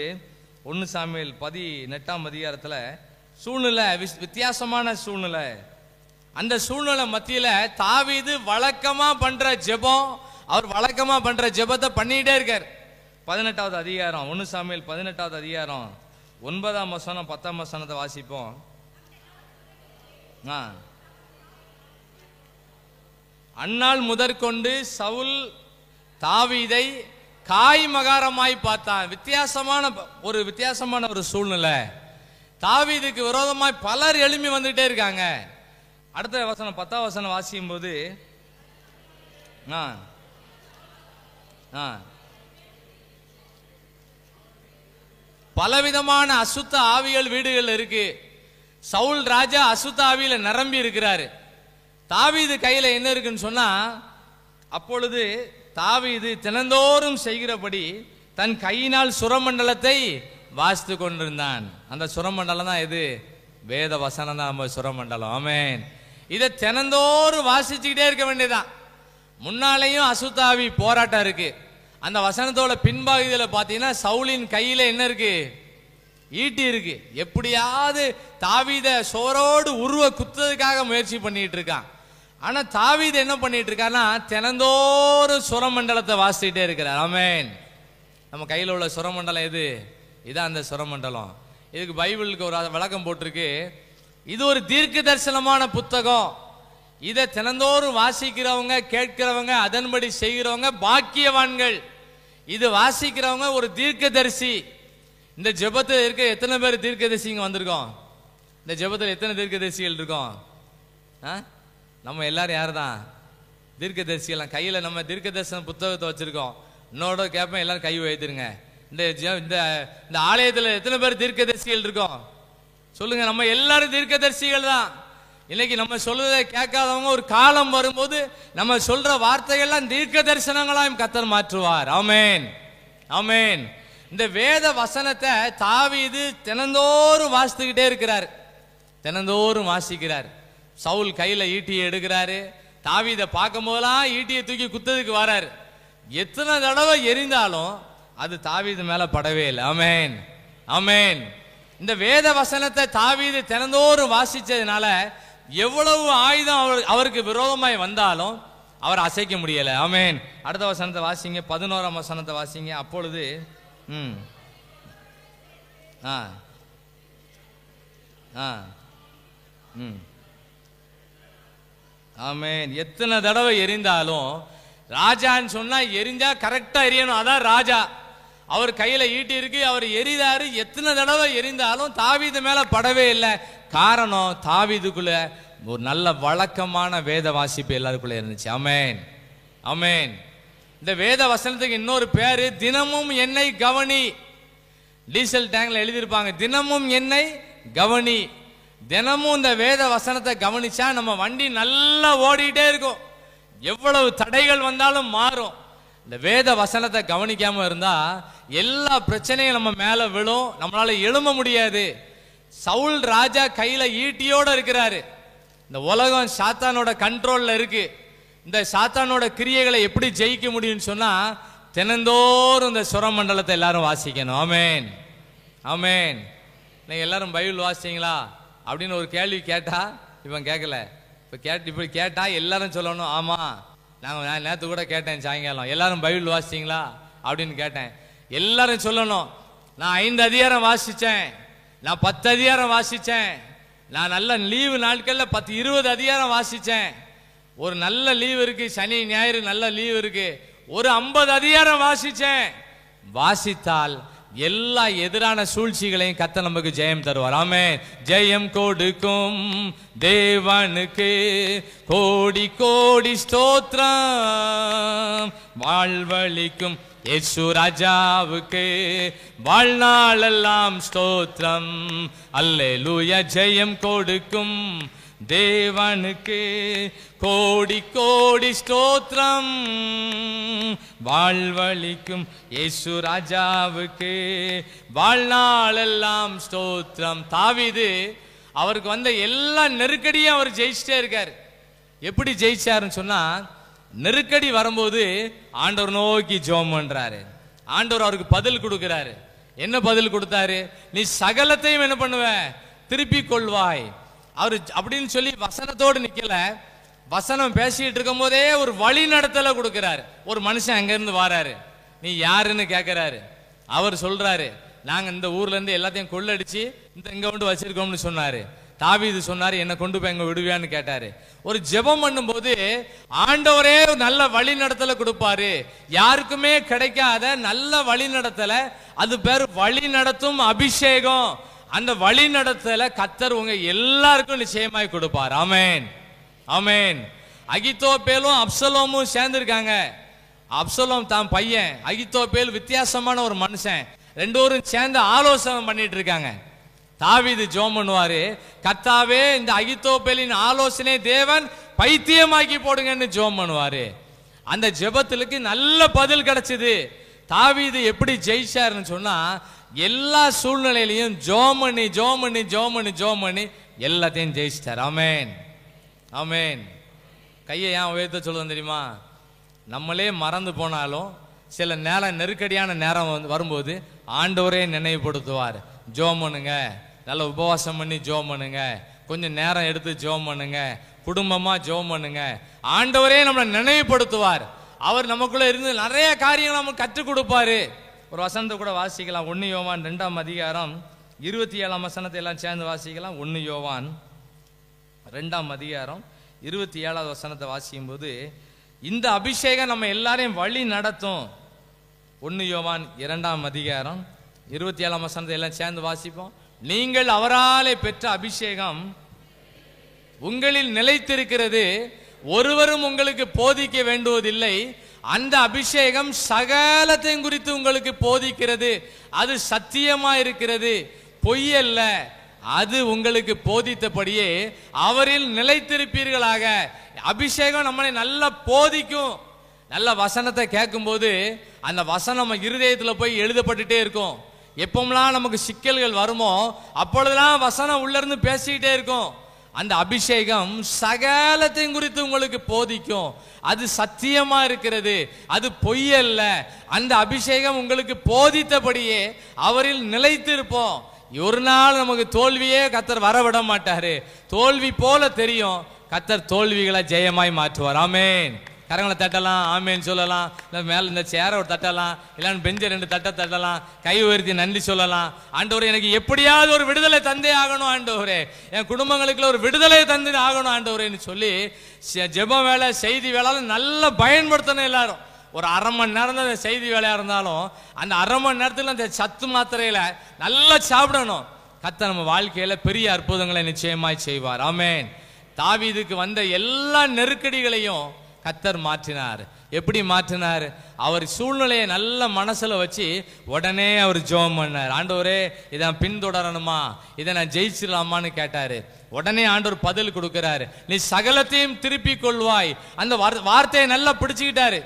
1 சாமுவேல் 18ஆம் அதிகாரத்துல சூழ்நிலை வித்தியாசமான சூழ்நிலை. அந்த சூழ்நிலை மத்தியில தாவீது வழக்கமா பண்ற ஜெபம், அவர் வழக்கமா பண்ற ஜெபத்தை பண்ணிட்டே இருக்கார். 18வது அதிகாரம் 1 சாமுவேல் 18வது அதிகாரம் 9ஆம் வசனம் 10ஆம் வசனத்தை வாசிப்போம். அந்நாள் முதற்கொண்டு சவுல் தாவீதை காய் மகாரமாய் பார்த்தான். வித்தியாசமான ஒரு சூழ்நிலை. தாவீதுக்கு விரோதமாய் பலர் எழும்பி வந்துட்டே இருக்காங்க. அடுத்த வசனம் 10ஆம் வசனம் வாசிக்கும் போது பலவிதமான அசுத்த ஆவிகள் வீடுகள் இருக்கு. சவுல் ராஜா அசுத்த ஆவியில நிரம்பி இருக்கிறாரு. தாவீது கையில என்ன இருக்குன்னு சொன்னா, அப்பொழுது தாவீது தினந்தோறும் செய்கிறபடி தன் கையினால் சுரமண்டலத்தை வாசித்து கொண்டிருந்தான். அந்த சுரமண்டலம் தான் இது, வேத வசனம் தான் நம்ம சுரமண்டலம். ஆமென். இதை தினந்தோறும் வாசிச்சுக்கிட்டே இருக்க வேண்டியதான். முன்னாலேயும் அசுத்தாவி போராட்டம் இருக்கு. அந்த வசனத்தோட பின்பகுதியில் பார்த்தீங்கன்னா சவுலின் கையில என்ன இருக்கு? ஈட்டி இருக்கு. எப்படியாவது தாவீதை சோரோடு உருவ குத்துறதுக்காக முயற்சி பண்ணிட்டு இருக்கான். ஆனா தாவீது என்ன பண்ணிட்டு இருக்கான்னா தினந்தோறும் சுரமண்டலத்தை வாசிச்சுட்டே இருக்கிறார். ஆமென். நம்ம கையில் உள்ள சுரமண்டலம் எது? இதான் அந்த சுரமண்டலம். இதுக்கு பைபிளுக்கு ஒரு விளக்கம் போட்டிருக்கு. இது ஒரு தீர்க்க தரிசனமான புத்தகம். இதை தினந்தோறும் வாசிக்கிறவங்க, கேட்கிறவங்க, அதன்படி செய்கிறவங்க பாக்கியவான்கள். இது வாசிக்கிறவங்க ஒரு தீர்க்கதரிசி. இந்த ஜெபத்தில் இருக்க எத்தனை பேர் தீர்க்கதரிசிங்க வந்திருக்கோம்? இந்த ஜெபத்தில் எத்தனை தீர்க்கதரிசிகள் இருக்கோம்? நம்ம எல்லாரும் யார் தான் தீர்க்கதரிசிகள்? கையில் நம்ம தீர்க்க தரிசன புத்தகத்தை வச்சிருக்கோம். இன்னோட கேட்பேன், எல்லாரும் கை வைத்திருங்க. இந்த ஆலயத்தில் எத்தனை பேர் தீர்க்கதரிசிகள் இருக்கோம்? சொல்லுங்க. நம்ம எல்லாரும் தீர்க்கதரிசிகள் தான். இன்னைக்கு நம்ம சொல்றதை கேட்காதவங்க ஒரு காலம் வரும்போது நம்ம சொல்ற வார்த்தைகள்லாம் தீர்க்க தரிசனங்களாயும் கர்த்தர் மாற்றுவார். ஆமென், ஆமென். இந்த வேத வசனத்தை தாவீது தினந்தோறும் வாசித்துக்கிட்டே இருக்கிறார். தினந்தோறும் வாசிக்கிறார். சவுல் கையில ஈட்டியை எடுக்கிறாரு. தாவீதை பார்க்கும் போதெல்லாம் ஈட்டியை தூக்கி குத்ததுக்கு வராரு. எத்தனை தடவை எரிந்தாலும் அது தாவீது மேல படவே இல்லை. ஆமென், ஆமென். இந்த வேத வசனத்தை தாவீது தினந்தோறும் வாசிச்சதுனால எவ்வளவு ஆயுதம் அவருக்கு விரோதமாய் வந்தாலும் அவர் அசைக்க முடியல. ஆமென். அடுத்த வசனத்தை வாசிங்க, 11ஆம் வசனத்தை வாசிங்க. அப்பொழுது ஆமென். எத்தனை தடவை எரிந்தாலும் ராஜான்னு சொன்னா எரிஞ்சா கரெக்டா எரியணும். அதான் ராஜா. அவர் கையில ஈட்டி இருக்கு, அவர் எரிதாரு. எத்தனை தடவை எரிந்தாலும் தாவீது மேல படவே இல்லை. காரணம், தாவீதுக்குள்ள ஒரு நல்ல வழக்கமான வேத வாசிப்பு எல்லாருக்குள்ள இருந்துச்சு. ஆமென், ஆமென். இந்த வேத வசனத்துக்கு இன்னொரு பேரு தினமும் என்னை கவனி. டீசல் டேங்க்ல எழுதியிருப்பாங்க, தினமும் என்னை கவனி. தினமும் இந்த வேத வசனத்தை கவனிச்சா நம்ம வண்டி நல்லா ஓடிட்டே இருக்கும். எவ்வளவு தடைகள் வந்தாலும் மாறும். இந்த வேத வசனத்தை கவனிக்காம இருந்தா எல்லா பிரச்சனையும் நம்ம மேல விழும். நம்மளால எழும்ப முடியாது. சவுல் ராஜா கையில ஈட்டியோட இருக்கிறாரு. இந்த உலகம் சாத்தானோட கண்ட்ரோல்ல இருக்கு. இந்த சாத்தானோட கிரியைகளை எப்படி ஜெயிக்க முடியும்னு சொன்னா தினந்தோறும் இந்த சுரமண்டலத்தை எல்லாரும் வாசிக்கணும். ஆமென், ஆமென். நீங்க எல்லாரும் பைபிள் வாசிச்சீங்களா அப்படின்னு ஒரு கேள்வி கேட்டா இவன் கேட்கல. இப்ப கேட்டா எல்லாரும் சொல்லணும், ஆமா நான் நேற்று கூட கேட்டேன் சாயங்காலம், எல்லாரும் பைபிள் வாசிச்சீங்களா அப்படின்னு கேட்டேன். எல்லாரும் சொல்லணும், நான் 5 அதிகாரம் வாசிச்சேன். நான் 10 அதிகாரம் வாசிச்சேன். நான் நல்ல லீவு நாட்கள்ல 10-20 அதிகாரம் வாசிச்சேன். ஒரு நல்ல லீவு இருக்கு, சனி ஞாயிறு நல்ல லீவு இருக்கு, ஒரு 50 அதிகாரம் வாசிச்சேன். வாசித்தால் எல்லா எதிரான சூழ்ச்சிகளையும் கர்த்தர் நமக்கு ஜெயம் தருவார். ஆமென். ஜெயம் கொடுக்கும் தேவனுக்கு கோடி கோடி ஸ்தோத்திரம். வாழ்வளிக்கும் இயேசு ராஜாவுக்கு வாழ்நாளெல்லாம் ஸ்தோத்திரம். அல்லேலூயா. ஜெயம் கொடுக்கும் தேவனுக்கு கோடி கோடி ஸ்தோத்திரம். வாழ்வளிக்கும் இயேசு ராஜாவுக்கு வாழ்நாளெல்லாம் ஸ்தோத்திரம். தாவீது அவருக்கு வந்த எல்லா நெருக்கடியும் அவர் ஜெயிச்சிட்டே இருக்காரு. எப்படி ஜெயிச்சாருன்னு சொன்னா, நெருக்கடி வரும்போது ஆண்டவர் நோக்கி ஜெபம் பண்றாரு. ஆண்டவர் அவருக்கு பதில் கொடுக்கிறாரு. என்ன பதில் கொடுத்தாரு? நீ சகலத்தையும் என்ன பண்ணுவ? திருப்பி கொள்வாய். அவரு அப்படின்னு சொல்லி வசனத்தோடு நிக்கல, வசனம் பேசிட்டு இருக்கும் போதே ஒரு வழி நடத்தல கொடுக்கிறாரு. ஒரு மனுஷன் அங்க இருந்து வாராரு. நீ யாருன்னு கேட்கிறாரு. அவர் சொல்றாரு, நாங்க இந்த ஊர்ல இருந்து எல்லாத்தையும் கொள்ளடிச்சு இங்க கொண்டு வச்சிருக்கோம்னு சொன்னாரு. தாவீது சொன்னாரு, என்ன கொண்டு போய் எங்க விடுவியான்னு கேட்டாரு. ஒரு ஜெபம் பண்ணும்போது ஆண்டவரே நல்ல வழி நடத்தல கொடுப்பாரு. யாருக்குமே கிடைக்காத நல்ல வழி நடத்தல, அது பேர் வழி நடத்தும் அபிஷேகம். அந்த வழி நடத்தல கர்த்தர் உங்க எல்லாருக்கும் நிச்சயமாய் கொடுப்பார். ஆமென், ஆமென். அகித்தோப்பேலும் அப்சலோமும் சேர்ந்திருக்காங்க. அப்சலோம் தான் பையன், அகித்தோப்பேல் வித்தியாசமான ஒரு மனுஷன். ரெண்டு பேரும் சேர்ந்து ஆலோசனை பண்ணிட்டு இருக்காங்க. தாவீது ஜெபம் பண்ணுவாரு, கர்த்தாவே இந்த அகித்தோப்பேலின் ஆலோசனை தேவன் பைத்தியமாக்கி போடுங்கன்னு ஜெபம் பண்ணுவாரு. அந்த ஜெபத்துக்கு நல்ல பதில் கிடைச்சது. தாவீது எப்படி ஜெயிச்சாருன்னு சொன்னா, எல்லா சூழ்நிலையிலையும் ஜெபம் பண்ணி ஜெபம் பண்ணி ஜெபம் பண்ணி ஜெபம் பண்ணி எல்லாத்தையும் ஜெயிச்சிட்டார். ஆமென், ஆமென். கையை ஏன் உயர்த்த சொல்லுவோம் தெரியுமா? நம்மளே மறந்து போனாலும் சில நேரம் நெருக்கடியான நேரம் வரும்போது ஆண்டவரே நினைவுபடுத்துவார். ஜெபம் பண்ணுங்க, நல்ல உபவாசம் பண்ணி ஜெபம் பண்ணுங்க, கொஞ்சம் நேரம் எடுத்து ஜெபம் பண்ணுங்க, குடும்பமா ஜெபம் பண்ணுங்க. ஆண்டவரே நம்மளை நினைவுபடுத்துவார். அவர் நமக்குள்ள இருந்து நிறைய காரியங்கள் நமக்கு கற்றுக் கொடுப்பாரு. ஒரு வசனத்தை கூட வாசிக்கலாம். 1 யோவான் 2ஆம் அதிகாரம் 27ஆம் வசனத்தை எல்லாம் சேர்ந்து வாசிக்கலாம். 1 யோவான் 2ஆம் அதிகாரம் 27ஆவது வசனத்தை வாசிக்கும் போது இந்த அபிஷேகம் நம்ம எல்லாரையும் வழி நடத்தும். 1 யோவான் 2ஆம் அதிகாரம் 27ஆம் வசனத்தை எல்லாம் சேர்ந்து வாசிப்போம். நீங்கள் அவராலே பெற்ற அபிஷேகம் உங்களில் நிலைத்திருக்கிறது, ஒருவரும் உங்களுக்கு போதிக்க வேண்டுவதில்லை. அந்த அபிஷேகம் சகலத்தையும் குறித்து உங்களுக்கு போதிக்கிறது. அது சத்தியமா இருக்கிறது, பொய்யல்ல. அது உங்களுக்கு போதித்தபடியே அவரில் நிலைத்திருப்பீர்களாக. அபிஷேகம் நம்மளை நல்லா போதிக்கும். நல்ல வசனத்தை கேட்கும் போது அந்த வசனம் நம்ம இருதயத்துல போய் எழுதப்பட்டுட்டே இருக்கும். எப்பமெல்லாம் நமக்கு சிக்கல்கள் வருமோ அப்பொழுதெல்லாம் வசனம் உள்ள இருந்து பேசிக்கிட்டே இருக்கும். அந்த அபிஷேகம் சகலத்தையும் குறித்து உங்களுக்கு போதிக்கும். அது சத்தியமா இருக்கிறது, அது பொய்யல்ல. அந்த அபிஷேகம் உங்களுக்கு போதித்தபடியே அவரில் நிலைத்திருப்போம். ஒரு நாள் நமக்கு தோல்வியே கர்த்தர் வரவிட மாட்டாரு. தோல்வி போல தெரியும், கர்த்தர் தோல்விகளை ஜெயமாய் மாற்றுவார். ஆமென். கரங்களை தட்டலாம், ஆமேன்னு சொல்லலாம். இல்லை மேலே இந்த சேரை ஒரு தட்டலாம், இல்லைன்னு பெஞ்சை 2 தட்டலாம், கை உயர்த்தி நன்றி சொல்லலாம். ஆண்டவரே எனக்கு எப்படியாவது ஒரு விடுதலை தந்தே ஆகணும் ஆண்டவரே, என் குடும்பங்களுக்குள்ள ஒரு விடுதலை தந்து ஆகணும் ஆண்டவரேன்னு சொல்லி ஜெப வேலை செய்தி வேலை நல்லா பயன்படுத்தணும். எல்லாரும் ஒரு அரை மணி நேரம் தான் செய்தி வேலையாக இருந்தாலும் அந்த அரை மணி நேரத்தில் அந்த சத்து மாத்திரையில் நல்லா சாப்பிடணும். கர்த்தர் நம்ம வாழ்க்கையில் பெரிய அற்புதங்களை நிச்சயமாய் செய்வார். ஆமென். தாவீதுக்கு வந்த எல்லா நெருக்கடிகளையும் கர்த்தர் மாற்றினார். எப்படி மாற்றினார்? அவர் சூழ்நிலையை நல்ல மனசுல வச்சு உடனே அவர் ஜெபம் பண்ணார். ஆண்டவரே இதை நான் பின்தொடரணுமா, இதை நான் ஜெயிச்சிடலாமான்னு கேட்டாரு. உடனே ஆண்டவர் பதில் கொடுக்கிறாரு, நீ சகலத்தையும் திருப்பி கொள்வாய். அந்த வார்த்தையை நல்லா பிடிச்சுக்கிட்டாரு,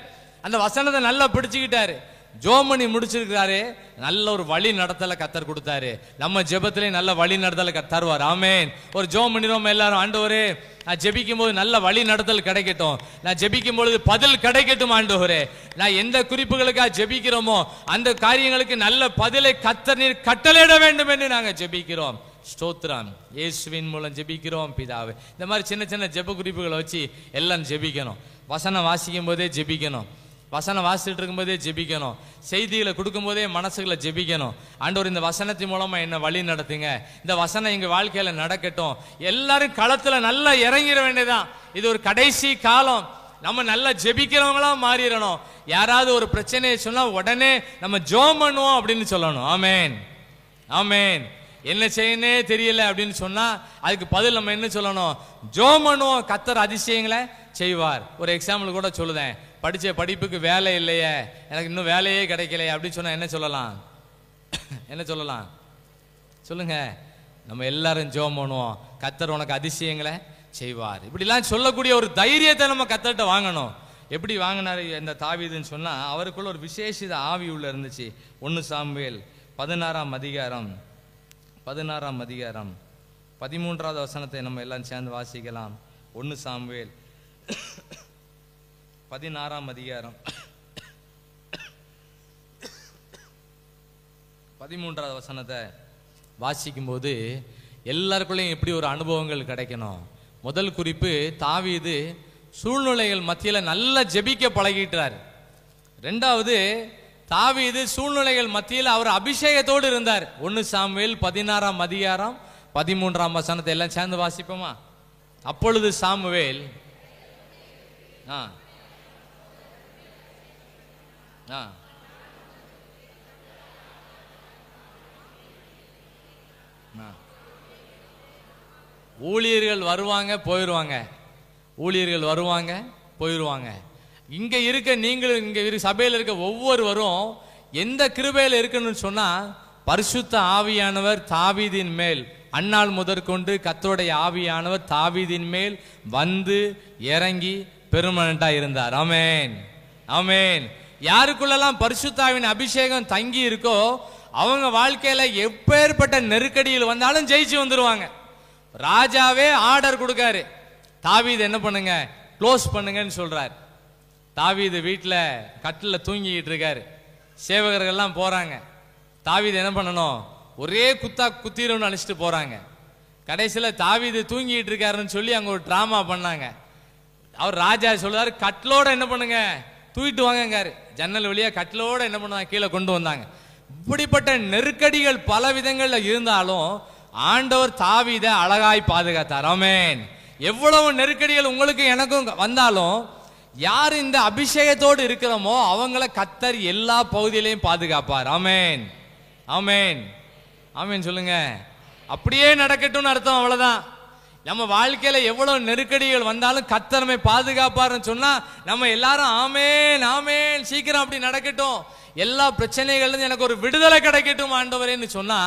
அந்த வசனத்தை நல்லா பிடிச்சுக்கிட்டாரு. ஜோமணி முடிச்சிருக்கிறாரு. நல்ல ஒரு வழி நடத்தல கர்த்தர் கொடுத்தாரு. நம்ம ஜெபத்திலே நல்ல வழி நடத்தல தருவார். ஆமென். ஒரு ஜெபம் பண்ணிரோம் எல்லாரும், ஆண்டவரே நான் ஜெபிக்கும் போது நல்ல வழி நடத்தல் கிடைக்கட்டும், நான் ஜெபிக்கும் பொழுது பதில் கிடைக்கட்டும் ஆண்டவரே, நான் எந்த குறிப்புகளுக்காக ஜெபிக்கிறோமோ அந்த காரியங்களுக்கு நல்ல பதிலை கர்த்தர் நீர் கட்டளையிட வேண்டும் என்று நாங்கள் ஜெபிக்கிறோம். ஸ்தோத்திரம். இயேசுவின் மூலம் ஜெபிக்கிறோம் பிதாவே. இந்த மாதிரி சின்ன சின்ன ஜெப குறிப்புகளை வச்சு எல்லாம் ஜெபிக்கணும். வசனம் வாசிக்கும் போதே ஜெபிக்கணும். வசனம் வாசிட்டு இருக்கும்போதே ஜெபிக்கணும். செய்திகளை கொடுக்கும் போதே மனசுகளை ஜெபிக்கணும். ஆண்டவர் இந்த வசனத்தின் மூலமா என்ன வழி நடத்துங்க, இந்த வசனம் எங்க வாழ்க்கையில நடக்கட்டும். எல்லாரும் களத்துல நல்லா இறங்கிட வேண்டியதான். இது ஒரு கடைசி காலம். நம்ம நல்லா ஜெபிக்கிறவங்களா மாறிடணும். யாராவது ஒரு பிரச்சனையை சொன்னா உடனே நம்ம ஜெபம் பண்ணுவோம் அப்படின்னு சொல்லணும். ஆமென், ஆமென். என்ன செய்யனே தெரியல அப்படின்னு சொன்னா அதுக்கு பதில் நம்ம என்ன சொல்லணும்? ஜெபம் பண்ணுவோம். கர்த்தர் அதிசயங்களை செய்வார். ஒரு எக்ஸாம்பிள் கூட சொல்லுதேன். படிச்ச படிப்புக்கு வேலை இல்லையே, எனக்கு இன்னும் வேலையே கிடைக்கலையே அப்படின்னு சொன்னா என்ன சொல்லலாம்? என்ன சொல்லலாம் சொல்லுங்க? நம்ம எல்லாரும் ஜெபம் பண்ணுவோம், கர்த்தர் உனக்கு அதிசயங்களை செய்வார். இப்படிலாம் சொல்லக்கூடிய ஒரு தைரியத்தை நம்ம கர்த்தர்ட்ட வாங்கணும். எப்படி வாங்கினாரு இந்த தாவீதுன்னு சொன்னா, அவருக்குள்ள ஒரு விசேஷித ஆவி உள்ள இருந்துச்சு. 1 சாமுவேல் 16ஆம் அதிகாரம் 13வது வசனத்தை நம்ம எல்லாம் சேர்ந்து வாசிக்கலாம். 1 சாமுவேல் 16ஆம் அதிகாரம் 13வது வசனத்தை வாசிக்கும் போது எல்லாருக்குள்ளேயும் எப்படி ஒரு அனுபவங்கள் கிடைக்கணும். முதல் குறிப்பு, தாவீது சூழ்நிலைகள் மத்தியில நல்லா ஜெபிக்க பழகிட்டார். ரெண்டாவது, தாவீது சூழ்நிலைகள் மத்தியில் அவர் அபிஷேகத்தோடு இருந்தார். 1 சாமுவேல் 16ஆம் அதிகாரம் 13ஆம் வசனத்தை எல்லாம் சேர்ந்து வாசிப்போமா? அப்பொழுது சாமுவேல் ஊழியர்கள் வருவாங்க போயிடுவாங்க, ஊழியர்கள் வருவாங்க போயிடுவாங்க. இங்க இருக்க நீங்களும் இங்க சபையில் இருக்க ஒவ்வொருவரும் எந்த கிருபையில் இருக்குன்னு சொன்னா, பரிசுத்த ஆவியானவர் தாவீதின் மேல் அந்நாள் முதற்கொண்டு கர்த்தருடைய ஆவியானவர் தாவீதின் மேல் வந்து இறங்கி பெர்மனண்டா இருந்தார். ஆமென், ஆமென். யாருக்குள்ளெல்லாம் பரிசுத்தாவின் அபிஷேகம் தங்கி இருக்கோ அவங்க வாழ்க்கையில எப்பேற்பட்ட நெருக்கடியில் வந்தாலும் ஜெயிச்சு வந்துருவாங்க. ராஜாவே ஆர்டர் கொடுக்காரு, தாவீது என்ன பண்ணுங்க, க்ளோஸ் பண்ணுங்கன்னு சொல்றாரு. தாவீது வீட்டில் கட்டில் தூங்கிட்டு இருக்காரு. சேவகர்கள்லாம் போறாங்க. தாவீது என்ன பண்ணணும், ஒரே குத்தா குத்திரன்னு அழைச்சிட்டு போறாங்க. கடைசியில் தாவீது தூங்கிட்டு இருக்காருன்னு சொல்லி அங்க ஒரு டிராமா பண்ணாங்க. அவர் ராஜா சொல்றாரு, கட்டிலோட என்ன பண்ணுங்க, தூக்கிட்டு வாங்கங்காரு. ஜன்னல் வழியா கட்டிலோட என்ன பண்ணுவாங்க, கீழே கொண்டு வந்தாங்க. இப்படிப்பட்ட நெருக்கடிகள் பல விதங்கள்ல இருந்தாலும் ஆண்டவர் தாவீதை அழகாய் பாதுகாத்தார். ஆமென். எவ்வளவு நெருக்கடிகள் உங்களுக்கு எனக்கும் வந்தாலும் யார் இந்த அபிஷேகத்தோடு இருக்கிறோமோ அவங்கள கர்த்தர் எல்லா பகுதியிலையும் பாதுகாப்பார். ஆமென், ஆமென், ஆமென் சொல்லுங்க. அப்படியே நடக்கட்டும்னு அர்த்தம். அவ்வளவுதான். நம்ம வாழ்க்கையில எவ்வளவு நெருக்கடிகள் வந்தாலும் கர்த்தர் நம்மை பாதுகாப்பார்னு சொன்னா நம்ம எல்லாரும் ஆமென், ஆமென், சீக்கிரம் அப்படி நடக்கட்டும், எல்லா பிரச்சனைகள்ல எனக்கு ஒரு விடுதலை கிடைக்கட்டும் ஆண்டவரேன்னு சொன்னா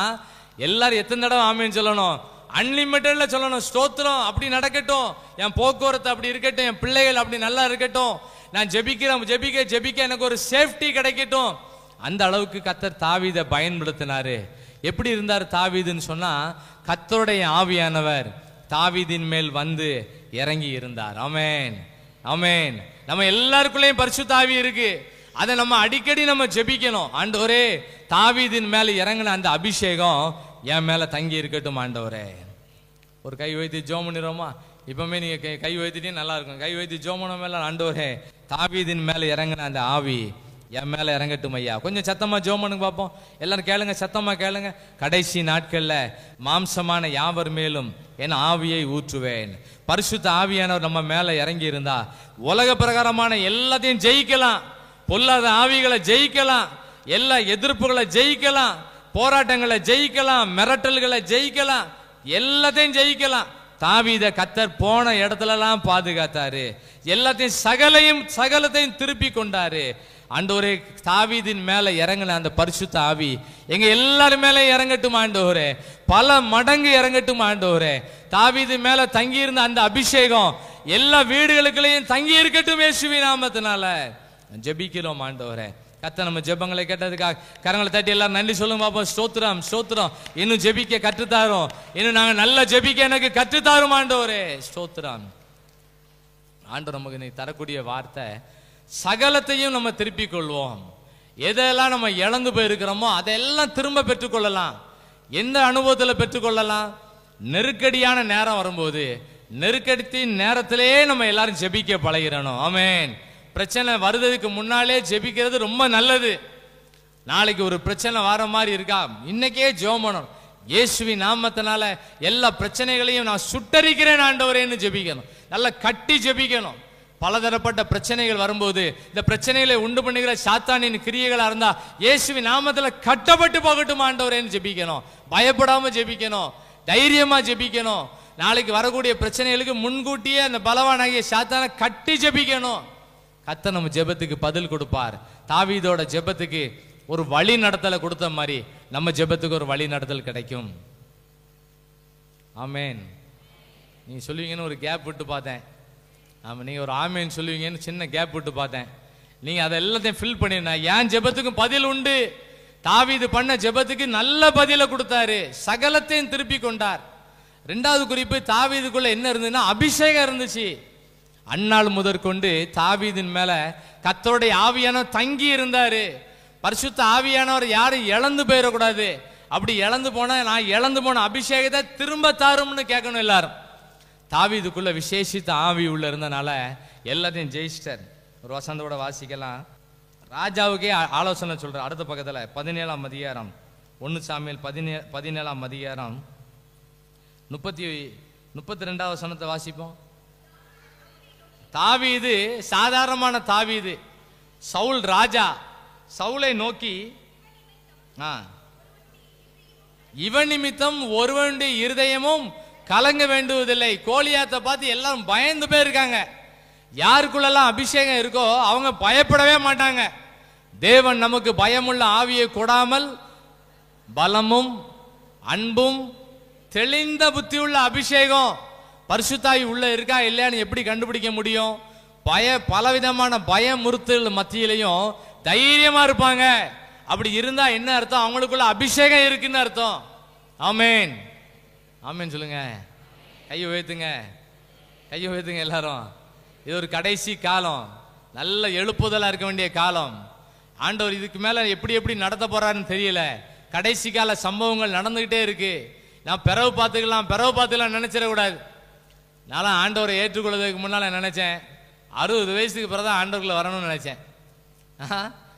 எல்லாரும் எத்தனை தடவை ஆமென் சொல்லணும்? அன்லிமிட்டட்ல சொல்லணும். ஸ்தோத்திரம், அப்படி நடக்கட்டும், என் போக்குவரத்து அப்படி இருக்கட்டும், என் பிள்ளைகள் அப்படி நல்லா இருக்கட்டும், நான் ஜெபிக்க எனக்கு ஒரு சேஃப்டி கிடைக்கட்டும். அந்த அளவுக்கு கர்த்தர் தாவீதை பயன்படுத்தினாரு. எப்படி இருந்தார் தாவீதுன்னு சொன்னா, கர்த்தருடைய ஆவியானவர் தாவீதின் மேல் வந்து இறங்கி இருந்தார். ஆமென், ஆமென். நம்ம எல்லாருக்குள்ளேயும் பரிசுத்த ஆவி இருக்கு. அதை நம்ம அடிக்கடி நம்ம ஜெபிக்கணும். ஆண்டவரே, தாவீதின் மேல இறங்கின அந்த அபிஷேகம் என் மேல தங்கி இருக்கட்டும் ஆண்டவரே. ஒரு கை வைத்து ஜெபம் பண்ணிடுவோமா? இப்பவுமே நீங்க கை வைத்துட்டே நல்லா இருக்கும். கை வைத்து ஜெபம் பண்ண மேல, ஆண்டவரே தாவீதின் மேல இறங்கின அந்த ஆவி என் மேல இறங்கட்டும் ஐயா. கொஞ்சம் சத்தமா ஜெபம் பண்ணுங்க பார்ப்போம். எல்லாரும் கேளுங்க, சத்தமா கேளுங்க. கடைசி நாட்கள்ல மாம்சமான யாவர் மேலும் என் ஆவியை ஊற்றுவேன். பரிசுத்த ஆவியானவர் நம்ம மேல இறங்கி இருந்தா உலக பிரகாரமான எல்லாத்தையும் ஜெயிக்கலாம், பொல்லாத ஆவிகளை ஜெயிக்கலாம், எல்லா எதிர்ப்புகளை ஜெயிக்கலாம், போராட்டங்களை ஜெயிக்கலாம், மிரட்டல்களை ஜெயிக்கலாம், எல்லாத்தையும் ஜெயிக்கலாம். தாவீதை கர்த்தர் போன இடத்துல எல்லாம் பாதுகாத்தாரு. எல்லாத்தையும் சகலத்தையும் திருப்பி கொண்டாரு. ஆண்டவரே, தாவீதின் மேல இறங்கின அந்த பரிசுத்த ஆவி எங்க எல்லாரும் மேல இறங்கட்டும் ஆண்டவரே, பல மடங்கு இறங்கட்டும் ஆண்டவரே. தாவீது மேல தங்கி இருந்த அந்த அபிஷேகம் எல்லா வீடுகளுக்குள்ளேயும் தங்கி இருக்கட்டும் இயேசுவின் நாமத்தினால ஜெபிக்கிறோம் ஆண்டவரே. கர்த்தர் நம்ம ஜெபங்களை கேட்டதுக்காக கரங்களை தட்டி எல்லாரும் நன்றி சொல்லுங்க பாப்போம். ஸ்தோத்திரம், ஸ்தோத்திரம். இன்னும் ஜெபிக்க கற்றுத்தாரும், இன்னும் நாங்க நல்லா ஜெபிக்க எனக்கு கற்றுத்தாரும் ஆண்டவரே. ஸ்தோத்திரம். ஆண்டவர் நமக்கு நீ தரக்கூடிய வார்த்தை, சகலத்தையும் நம்ம திருப்பிக் கொள்வோம். எதெல்லாம் நம்ம இழந்து போயிருக்கிறோமோ அதெல்லாம் திரும்ப பெற்றுக்கொள்ளலாம். எந்த அனுபவத்தில் பெற்றுக்கொள்ளலாம்? நெருக்கடியான நேரம் வரும்போது நெருக்கடி நேரத்திலே நம்ம எல்லாரும் ஜெபிக்க பழகிறணும். ஆமென். பிரச்சனை வருவதற்கு முன்னாலே ஜெபிக்கிறது ரொம்ப நல்லது. நாளைக்கு ஒரு பிரச்சனை வர மாதிரி இருக்கா, இன்னைக்கே ஜெபம் பண்ணணும். இயேசுவின் நாமத்தினால எல்லா பிரச்சனைகளையும் நான் சுட்டரிக்கிறேன் ஆண்டவரேன்னு ஜெபிக்கணும். நல்லா கட்டி ஜெபிக்கணும். பலதரப்பட்ட பிரச்சனைகள் வரும்போது இந்த பிரச்சனைகளை உண்டு பண்ணுகிற சாத்தானின் கிரியைகளா இருந்தா இயேசுவின் நாமத்துல கட்டப்பட்டு போகட்டும் ஆண்டவரேன்னு ஜெபிக்கணும். பயப்படாம ஜெபிக்கணும், தைரியமா ஜெபிக்கணும். நாளைக்கு வரக்கூடிய பிரச்சனைகளுக்கு முன்கூட்டியே அந்த பலவானாகிய சாத்தானை கட்டி ஜெபிக்கணும். கர்த்தர் நம்ம ஜெபத்துக்கு பதில் கொடுப்பார். தாவீதோட ஜெபத்துக்கு ஒரு வழி நடத்தலை கொடுத்த மாதிரி நம்ம ஜெபத்துக்கு ஒரு வழி நடத்தல் கிடைக்கும். ஆமேன். நீங்க சொல்லுவீங்கன்னு ஒரு கேப் விட்டு பார்த்தேன். ஆமா, நீங்க ஒரு ஆமேன் சொல்லுவீங்கன்னு சின்ன கேப் விட்டு பார்த்தேன். நீங்க அதை எல்லாத்தையும் ஃபில் பண்ணிருந்தா என் ஜெபத்துக்கும் பதில் உண்டு. தாவீது பண்ண ஜெபத்துக்கு நல்ல பதிலை கொடுத்தாரு, சகலத்தையும் திருப்பி கொண்டார். ரெண்டாவது குறிப்பு, தாவீதுக்குள்ள என்ன இருந்ததுன்னா அபிஷேகம் இருந்துச்சு. அந்நாள் முதற்கொண்டு தாவீதின் மேல கர்த்தருடைய ஆவியானவர் தங்கி இருந்தாரு. பரிசுத்த ஆவியானவர் யாரும் இழந்து போயிடக்கூடாது. அப்படி இழந்து போனா நான் இழந்து போன அபிஷேகத்தை திரும்ப தாரும்னு கேட்கணும் எல்லாரும். தாவீதுக்குள்ள விசேஷித்த ஆவி உள்ள இருந்தனால எல்லாத்தையும் ஜெயிச்சிட்டார். ஒரு வசந்தோட வாசிக்கலாம். ராஜாவுக்கே ஆலோசனை சொல்ற. அடுத்த பக்கத்துல 17ஆம் அதிகாரம் 1 சாமுவேல் 17ஆம் அதிகாரம் 32வது வசனத்தை வாசிப்போம். தாவீது சாதாரணமான தாவீது. சவுல் ராஜா சவுலை நோக்கி இவன் நிமித்தம் ஒருவனுடைய இருதயமும் கலங்க வேண்டுவதில்லை. கோலியாத்தை பார்த்து எல்லாரும் பயந்து போயிருக்காங்க. யாருக்குள்ளெல்லாம் அபிஷேகம் இருக்கோ அவங்க பயப்படவே மாட்டாங்க. தேவன் நமக்கு பயமுள்ள ஆவியை கொடாமல் பலமும் அன்பும் தெளிந்த புத்தியுள்ள அபிஷேகம் பரிசுத்தாவி உள்ள இருக்கா இல்லையான்னு எப்படி கண்டுபிடிக்க முடியும்? பலவிதமான பயமுறுத்தல் மத்தியிலையும் தைரியமா இருப்பாங்க. அப்படி இருந்தா என்ன அர்த்தம்? அவங்களுக்குள்ள அபிஷேகம் இருக்குன்னு அர்த்தம். ஆமேன், ஆமேன் சொல்லுங்க. கையை உயர்த்துங்க, கையை உயர்த்துங்க எல்லாரும். இது ஒரு கடைசி காலம், நல்ல எழுப்புதலா இருக்க வேண்டிய காலம். ஆண்டவர் இதுக்கு மேல எப்படி எப்படி நடத்த போறாருன்னு தெரியல. கடைசி கால சம்பவங்கள் நடந்துகிட்டே இருக்கு. நான் பிறகு பார்த்துக்கலாம் நினைச்சிடக்கூடாது. நான் ஆண்டவரை ஏற்றுக்கொள்வதற்கு முன்னால நினைச்சேன் 60 வயசுக்கு பிறகுதான் ஆண்டவர்களை வரணும்னு நினைச்சேன்.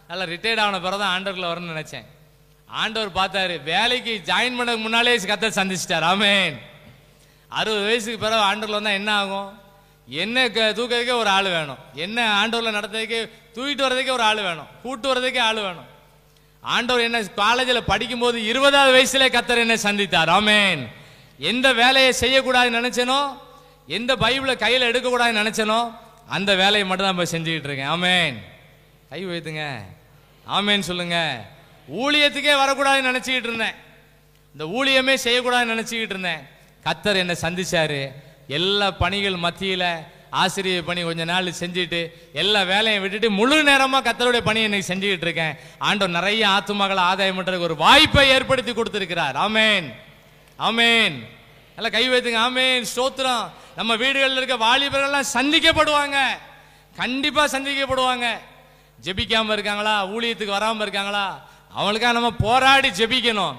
நல்லா ரிட்டையர்ட் ஆன பிறகுதான் ஆண்டவர்களை வரணும்னு நினைச்சேன். ஆண்டவர் பார்த்தாரு, வேலைக்கு ஜாயின் பண்ண முன்னாலே கர்த்தர் சந்திச்சிட்டார். ஆமேன். 60 வயசுக்கு பிறகு ஆண்டவர்ல வந்தா என்ன ஆகும்? என்ன தூக்கிறதுக்கே ஒரு ஆள் வேணும், என்ன ஆண்டவர்ல நடத்துறதுக்கு தூக்கிட்டு வர்றதுக்கே ஒரு ஆள் வேணும், கூட்டு வர்றதுக்கே ஆள் வேணும். ஆண்டவர் என்ன காலேஜில் படிக்கும் போது 20வது வயசுல கர்த்தர் என்ன சந்தித்தார். ஆமேன். எந்த வேலையை செய்யக்கூடாதுன்னு நினைச்சனோ, எந்த பைபிளை கையில் எடுக்கக்கூடாதுன்னு நினைச்சனோ அந்த வேலையை மட்டும் தான் போய் செஞ்சுக்கிட்டு இருக்கேன். ஆமேன். கை வைத்துங்க, ஆமேன் சொல்லுங்க. ஊழியத்துக்கே வரக்கூடாதுன்னு நினைச்சுக்கிட்டு இருந்தேன், இந்த ஊழியமே செய்யக்கூடாதுன்னு நினைச்சுக்கிட்டு இருந்தேன். கர்த்தர் என்னை சந்திச்சாரு. எல்லா பணிகள் மத்தியில ஆசிரியர் பணி கொஞ்ச நாள் செஞ்சுட்டு எல்லா வேலையும் விட்டுட்டு முழு நேரமா கர்த்தருடைய பணியை இன்னைக்கு செஞ்சுக்கிட்டு இருக்கேன். ஆண்டவர் நிறைய ஆத்துமக்களை ஆதாயம் பண்றதுக்கு ஒரு வாய்ப்பை ஏற்படுத்தி கொடுத்திருக்கிறார். ஆமேன், ஆமேன். எல்லாம் கை வைத்துங்க. ஆமேன், ஸ்தோத்திரம். நம்ம வீடுகளில் இருக்க வாலிபர்கள்லாம் சந்திக்கப்படுவாங்க, கண்டிப்பா சந்திக்கப்படுவாங்க. ஜெபிக்காம இருக்காங்களா, ஊழியத்துக்கு வராம இருக்காங்களா, அவங்களுக்காக நம்ம போராடி ஜெபிக்கணும்.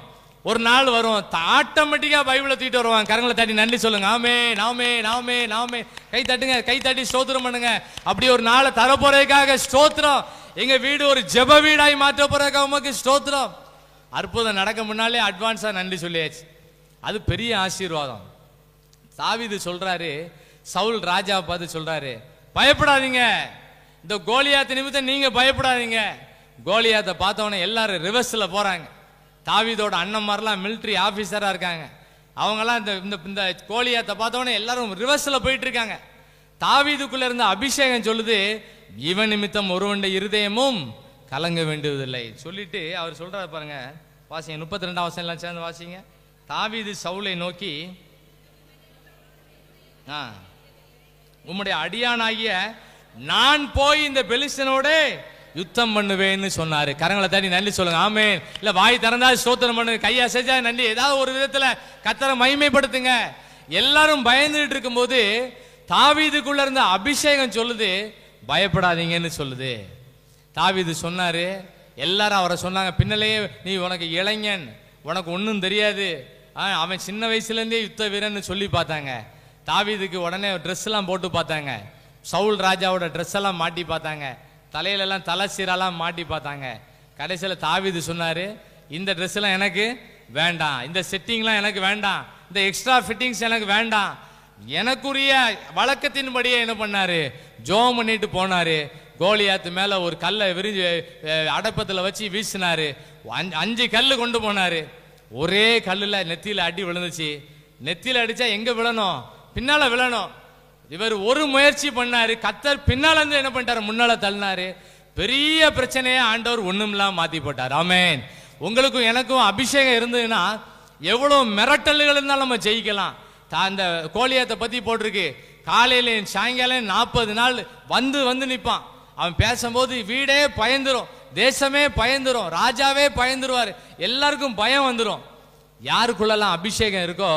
ஒரு நாள் வரும், ஆட்டோமேட்டிக்கா பைபிளை தூக்கிட்டு வருவாங்க. கரங்களை தட்டி நன்றி சொல்லுங்க. ஆமேன், ஆமேன், ஆமேன், ஆமேன். கை தட்டுங்க, கை தட்டி ஸ்தோத்திரம் பண்ணுங்க. அப்படி ஒரு நாளை தரப்போறதுக்காக ஸ்தோத்திரம். எங்க வீடு ஒரு ஜெப வீடாய் மாற்ற போறதுக்காக உமக்கு ஸ்தோத்திரம். அற்புதம் நடக்க முன்னாலே அட்வான்ஸா நன்றி சொல்லியாச்சு. அது பெரிய ஆசீர்வாதம். தாவீது சொல்றாரு, சவுல் ராஜாவை பார்த்து சொல்றாரு, பயப்படாதீங்க, இந்த கோலியாத் நிமித்தம் நீங்க பயப்படாதீங்க. கோலியாத்தை பார்த்தவொடனே எல்லாரும் ரிவர்ஸ்ல போறாங்க. தாவீதோட அண்ணன்மாரெல்லாம் மிலிட்டரி ஆபீசரா இருக்காங்க. அவங்கெல்லாம் இந்த கோலியாத்தை பார்த்தவொடனே எல்லாரும் ரிவர்ஸ்ல போயிட்டு இருக்காங்க. தாவீதுக்குள்ள இருந்த அபிஷேகம் சொல்லுது, இவன் நிமித்தம் ஒருவனுடைய இருதயமும் கலங்க வேண்டியதில்லை சொல்லிட்டு அவர் சொல்றாரு பாருங்க. வாசிங்க 32ஆம் வசனம் எல்லாம் சேர்ந்து வாசிங்க. தாவீது சவுலை நோக்கி, உம்முடைய அடியானாகிய நான் போய் இந்த பெலிஸ்தனோட யுத்தம் பண்ணுவேன்னு சொன்னாரு. கரங்களை தட்டி நன்றி சொல்லுங்க. ஆமேன். இல்ல வாய் திறந்தா ஸ்தோத்திரம் பண்ணுங்க, கையா செஞ்சா நன்றி, ஏதாவது ஒரு விதத்துல கர்த்தரை மகிமைப்படுத்துங்க. எல்லாரும் பயந்துட்டு இருக்கும் போது தாவீதுக்குள்ள இருந்த அபிஷேகம் சொல்லுது, பயப்படாதீங்கன்னு சொல்லுது. தாவீது சொன்னாரு, எல்லாரும் அவரை சொன்னாங்க, பின்னலேயே நீ உனக்கு இளைஞன், உனக்கு ஒன்றும் தெரியாது, அவன் சின்ன வயசுல இருந்தே யுத்த வீரன்னு சொல்லி பார்த்தாங்க. தாவீதுக்கு உடனே ட்ரெஸ் எல்லாம் போட்டு பார்த்தாங்க. சவுல் ராஜாவோட ட்ரெஸ் எல்லாம் மாட்டி பார்த்தாங்க, தலையிலெல்லாம் தலை சீரெல்லாம் மாட்டி பார்த்தாங்க. கடைசியில் தாவீது சொன்னாரு, இந்த ட்ரெஸ் எல்லாம் எனக்கு வேண்டாம், இந்த செட்டிங்லாம் எனக்கு வேண்டாம், இந்த எக்ஸ்ட்ரா ஃபிட்டிங்ஸ் எனக்கு வேண்டாம். எனக்குரிய வழக்கத்தின்படியே என்ன பண்ணாரு, ஜோம் பண்ணிட்டு போனாரு. கோலியாத்து மேல ஒரு கல்லை விரிஞ்சு அடப்பத்தில் வச்சு வீசினாரு. 5 கல்லு கொண்டு போனாரு. ஒரே கல்லுல நெத்தியில அடி விழுந்துச்சு. நெத்தியில அடிச்சா எங்க விழணும், பின்னால விழணும். இவர் ஒரு முயற்சி பண்ணாரு, கர்த்தர் பின்னால இருந்து என்ன பண்ணிட்டாரு, முன்னால தள்ளினாரு. பெரிய பிரச்சனையை ஆண்டவர் ஒண்ணுமில்லாம மாத்தி போட்டார். ஆமென். உங்களுக்கும் எனக்கும் அபிஷேகம் இருந்ததுன்னா எவ்வளவு மிரட்டல்கள் இருந்தாலும் நம்ம ஜெயிக்கலாம். அந்த கோலியாத்தை பத்தி போட்டிருக்கு, காலையில சாயங்காலம் 40 நாள் வந்து வந்து நிற்பான். அவன் பேசும்போது வீடே பயந்துரும், தேசமே பயந்துரும், ராஜாவே பயந்துருவாரு, எல்லாருக்கும் பயம் வந்துடும். யாருக்குள்ளெல்லாம் அபிஷேகம் இருக்கோ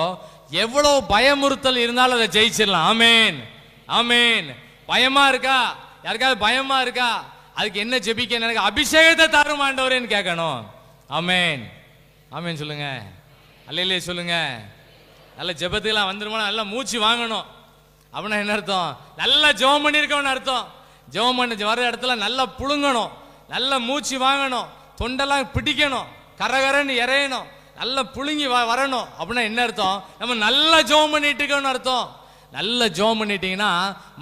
எவ்வளவு பயமுறுத்தல் இருந்தாலும் அதை ஜெயிச்சிடலாம். ஆமேன், ஆமேன். பயமா இருக்கா, யாருக்காவது பயமா இருக்கா, அதுக்கு என்ன ஜெபிக்க, எனக்கு அபிஷேகத்தை தரும் ஆண்டவரேன்னு கேட்கணும். ஆமேன், ஆமேன் சொல்லுங்க, அல்லேலூயா சொல்லுங்க. நல்ல ஜெபத்துக்கெல்லாம் வந்துருமா, நல்லா மூச்சு வாங்கணும். அப்படின்னா என்ன அர்த்தம், நல்லா ஜெபம் பண்ணியிருக்கோம்னு அர்த்தம். ஜெபம் பண்ணி வர இடத்துல நல்லா புழுங்கணும், நல்லா மூச்சு வாங்கணும், தொண்டெல்லாம் பிடிக்கணும், கரகரன்னு இறையணும், நல்லா புழுங்கி வரணும். அப்படின்னா என்ன அர்த்தம், நம்ம நல்லா ஜெபம் பண்ணிட்டு இருக்கோம்னு அர்த்தம். நல்லா ஜெபம் பண்ணிட்டீங்கன்னா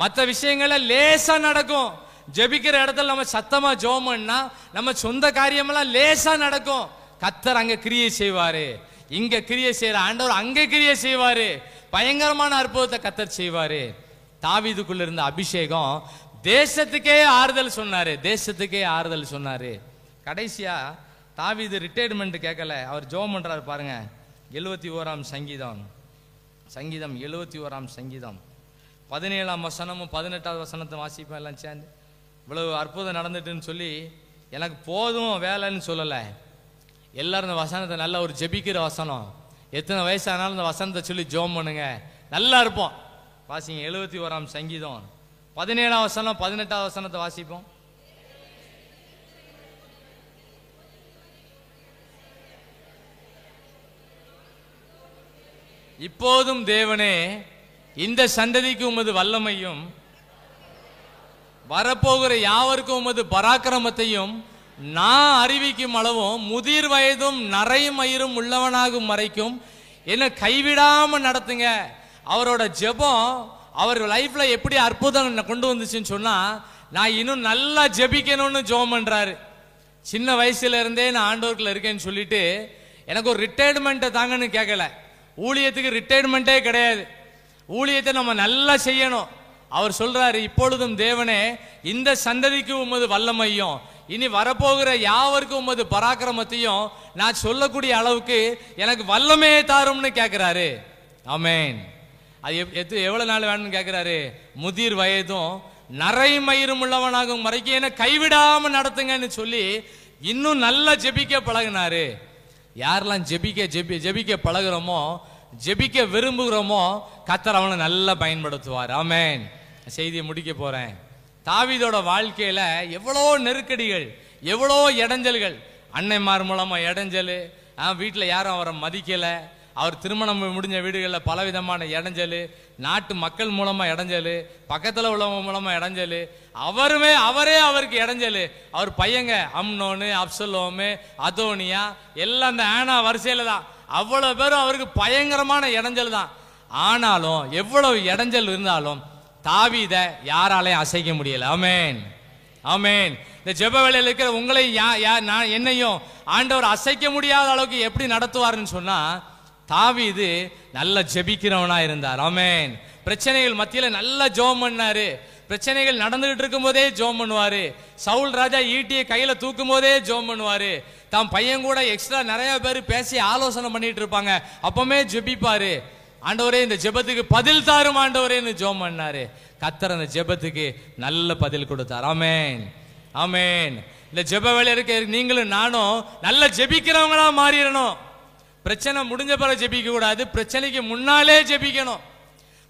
மற்ற விஷயங்கள லேசா நடக்கும். ஜெபிக்கிற இடத்துல நம்ம சத்தமா ஜெபம் பண்ணா நம்ம சொந்த காரியமெல்லாம் லேசா நடக்கும். கர்த்தர் அங்க கிரியை செய்வாரு, இங்க கிரியை செய்யற ஆண்டவர் அங்க கிரியை செய்வாரு, பயங்கரமான அற்புதத்தை கர்த்தர் செய்வாரு. தாவீதுக்குள்ள இருந்த அபிஷேகம் தேசத்துக்கே ஆறுதல் சொன்னாரு, தேசத்துக்கே ஆறுதல் சொன்னாரு. கடைசியா தாவீது ரிட்டையர்மெண்ட் கேட்கல, அவர் ஜெபம் பண்றாரு பாருங்க. 71ஆம் சங்கீதம், சங்கீதம் 71ஆம் சங்கீதம் 17ஆம் வசனமும் 18ஆவது வசனத்தை வாசிப்போம் எல்லாம் சேர்ந்து. இவ்வளவு அற்புதம் நடந்துட்டுன்னு சொல்லி எனக்கு போதும் வேலைன்னு சொல்லலை. எல்லாரும் இந்த வசனத்தை நல்ல ஒரு ஜெபிக்கிற வசனம், எத்தனை வயசானாலும் இந்த வசனத்தை சொல்லி ஜெபம் பண்ணுங்க, நல்லா இருப்போம். வாசிங்க 71ஆம் சங்கீதம் 17ஆம் வசனம் 18ஆவது வசனத்தை வாசிப்போம். இப்போதும் தேவனே, இந்த சந்ததிக்கு உமது வல்லமையும் வரப்போகிற யாவருக்கும் உமது பராக்கிரமத்தையும் நான் அறிவிக்கும் அளவும் முதிர் வயதும் நரை மயிரும் உள்ளவனாகும் வரைக்கும் என்ன கைவிடாம நடத்துங்க. அவரோட ஜெபம் அவர் லைஃப்ல எப்படி அற்புதம் கொண்டு வந்துச்சுன்னு சொன்னா, நான் இன்னும் நல்லா ஜெபிக்கணும்னு ஜெபம் பண்றாரு. சின்ன வயசுல இருந்தே நான் ஆண்டவருக்குள்ள இருக்கேன்னு சொல்லிட்டு எனக்கு ஒரு ரிட்டையர்மெண்ட்டை தாங்கன்னு கேட்கல. ஊழியத்துக்கு ரிட்டையர்மெண்ட்டே கிடையாது, ஊழியத்தை நம்ம நல்லா செய்யணும். அவர் சொல்றாரு, இப்பொழுதும் தேவனே, இந்த சந்ததிக்கு உமது வல்லமையும் இனி வரப்போகிற யாவருக்கும் உமது பராக்கிரமத்தையும் நான் சொல்லக்கூடிய அளவுக்கு எனக்கு வல்லமையை தாரும்னு கேட்கிறாரு. ஆமேன். அது எவ்வளவு நாள் வேணும்னு கேட்கிறாரு, முதிர் வயதும் நரை மயிரும் உள்ளவனாகும் வரைக்கும் என்ன கைவிடாம நடத்துங்கன்னு சொல்லி இன்னும் நல்லா ஜெபிக்க பழகினாரு. யாரெல்லாம் ஜெபிக்க பழகுறோமோ, ஜெபிக்க விரும்புகிறோமோ, கர்த்தர் அவனை நல்லா பயன்படுத்துவார். ஆமேன். செய்தியை முடிக்க போறேன். தாவீதோட வாழ்க்கையில எவ்வளோ நெருக்கடிகள், எவ்வளோ இடைஞ்சல்கள், அன்னைமார் மூலமா இடைஞ்சல், வீட்டில் யாரும் அவரை மதிக்கல, அவர் திருமணம் முடிஞ்ச வீடுகளில் பலவிதமான இடைஞ்சல், நாட்டு மக்கள் மூலமா இடைஞ்சல், பக்கத்தில் உள்ளவங்க மூலமா இடைஞ்சல், அவரே அவருக்கு இடைஞ்சல். அவர் பையங்க அம்னோனு, அப்சலோமு, அதோனியா எல்லாம் அந்த ஆனா வரிசையில தான். அவ்வளவு பேரும் அவருக்கு பயங்கரமான இடைஞ்சல் தான். ஆனாலும் எவ்வளவு இடைஞ்சல் இருந்தாலும் தாவீத யாராலையும் அசைக்க முடியல. ஆமேன், ஆமேன். இந்த ஜெப வேளையில் இருக்கிற உங்களை என்னையும் ஆண்டவர் அசைக்க முடியாத அளவுக்கு எப்படி நடத்துவாருன்னு சொன்னா, தாவீது நல்ல ஜெபிக்கிறவனா இருந்தார். ஆமேன். பிரச்சனைகள் மத்தியில நல்ல ஜெபம் பண்ணாரு. பிரச்சனைகள் நடந்துகிட்டு இருக்கும் போதே ஜெபம் பண்ணுவாரு. சவுல் ராஜா ஈட்டியை கையில தூக்கும் போதே ஜெபம் பண்ணுவாரு. தாம் பையன் கூட எக்ஸ்ட்ரா நிறைய பேர் பேசி ஆலோசனை பண்ணிட்டு இருப்பாங்க, அப்பவுமே ஜெபிப்பாரு. ஆண்டவரே, இந்த ஜெபத்துக்கு பதில் தாரும் ஆண்டவரேன்னு ஜெபம் பண்ணாரு. கர்த்தர் அந்த ஜெபத்துக்கு நல்ல பதில் கொடுத்தார். ஆமேன், ஆமேன். இந்த ஜெப வேளையில இருக்க நீங்களும் நானும் நல்ல ஜெபிக்கிறவங்களா மாறிடணும். பிரச்சனை முடிஞ்ச பிறகு ஜெபிக்க கூடாது, பிரச்சனைக்கு முன்னாலே ஜெபிக்கணும்.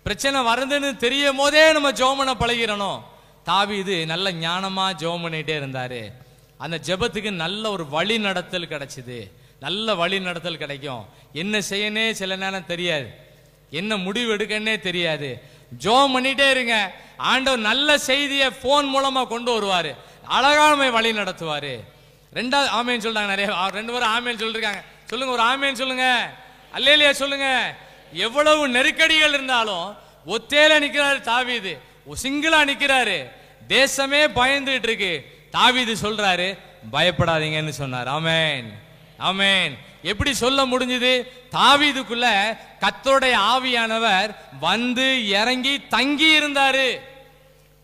பிரச்சனை வருதுன்னு தெரியும் போதே நம்ம ஜெபம் பண்ண பழகிறணும். தாவீது நல்ல ஞானமா ஜெபம் பண்ணிட்டே இருந்தாரு. அந்த ஜெபத்துக்கு நல்ல ஒரு வழி நடத்தல் கிடைச்சது. நல்ல வழி நடத்தல் கிடைக்கும். என்ன செய்யனே சில நேரம் தெரியாது, என்ன முடிவு எடுக்கன்னே தெரியாது. ஜெபம் பண்ணிட்டே இருங்க. ஆண்டவர் நல்ல செய்தியை போன் மூலமா கொண்டு வருவாரு, அழகான வழி நடத்துவாரு. ரெண்டாவது ஆமேன் சொல்றாங்க. நிறைய 2 பேரும் ஆமேன் சொல்லிருக்காங்க. சொல்லுங்க, ஒரு ஆமேன் சொல்லுங்க, அல்லேலூயா சொல்லுங்க. எவ்வளவு நெருக்கடிகள் இருந்தாலும் ஒத்தேல நிக்கிறாரு தாவீது, சிங்கிளா நிக்கிறாரு. தேசமே பயந்துட்டு இருக்கு. தாவீது சொல்றாரு, பயப்படாதீங்கன்னு சொன்னார். ஆமேன், ஆமேன். எப்படி சொல்ல முடிஞ்சது? தாவீதுக்குள்ள கர்த்தருடைய ஆவியானவர் வந்து இறங்கி தங்கி இருந்தாரு.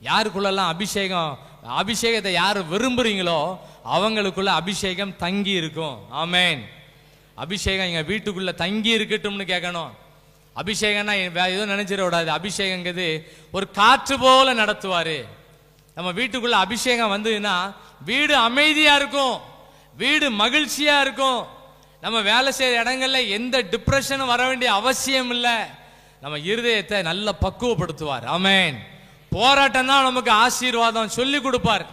யாருக்குள்ளெல்லாம் அபிஷேகத்தை யாரு விரும்புறீங்களோ அவங்களுக்குள்ள அபிஷேகம் தங்கி இருக்கும். ஆமேன். அபிஷேகம் எங்க வீட்டுக்குள்ள தங்கி இருக்கட்டும்னு கேட்கணும். அபிஷேகம்னா ஏதோ நினைச்சிட கூடாது. அபிஷேகங்கிறது ஒரு காற்று போல நடத்துவாரு. நம்ம வீட்டுக்குள்ள அபிஷேகம் வந்ததுன்னா வீடு அமைதியா இருக்கும், வீடு மகிழ்ச்சியா இருக்கும். நம்ம வேலை செய்யற இடங்கள்ல எந்த டிப்ரெஷனும் வர வேண்டிய அவசியம் இல்லை. நம்ம இருதயத்தை நல்ல பக்குவப்படுத்துவார். ஆமேன். போராட்டம் தான் நமக்கு ஆசீர்வாதம் சொல்லி கொடுப்பார்.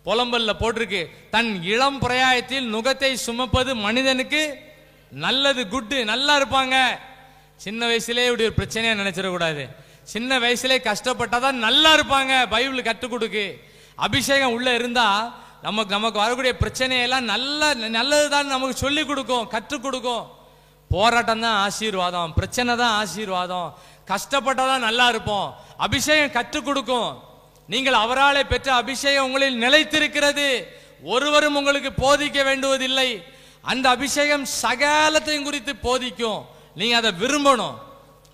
புலம்பல்ல போட்டிருக்கு, தன் இளம் பிரயாயத்தில் நுகத்தை சுமப்பது மனிதனுக்கு நல்லது, குட்டு, நல்லா இருப்பாங்க. சின்ன வயசுலேயே இப்படி ஒரு பிரச்சனையா நினைச்சிடக்கூடாது. சின்ன வயசுலேயே கஷ்டப்பட்டாதான் நல்லா இருப்பாங்க. பைபிள் கற்றுக் கொடுக்கு. அபிஷேகம் உள்ள இருந்தா நமக்கு வரக்கூடிய பிரச்சனையெல்லாம் நல்லதுதான் நமக்கு சொல்லி கொடுக்கும், கற்றுக் கொடுக்கும். போராட்டம் தான் ஆசீர்வாதம், பிரச்சனை தான் ஆசீர்வாதம், கஷ்டப்பட்டாதான் நல்லா இருப்போம். அபிஷேகம் கற்றுக் கொடுக்கும். நீங்கள் அவராலே பெற்ற அபிஷேகம் உங்களில் நிலைத்திருக்கிறது. ஒருவரும் உங்களுக்கு போதிக்க வேண்டுவதில்லை. அந்த அபிஷேகம் சகலத்தையும் குறித்து போதிக்கும். நீங்க அதை விரும்பணும்.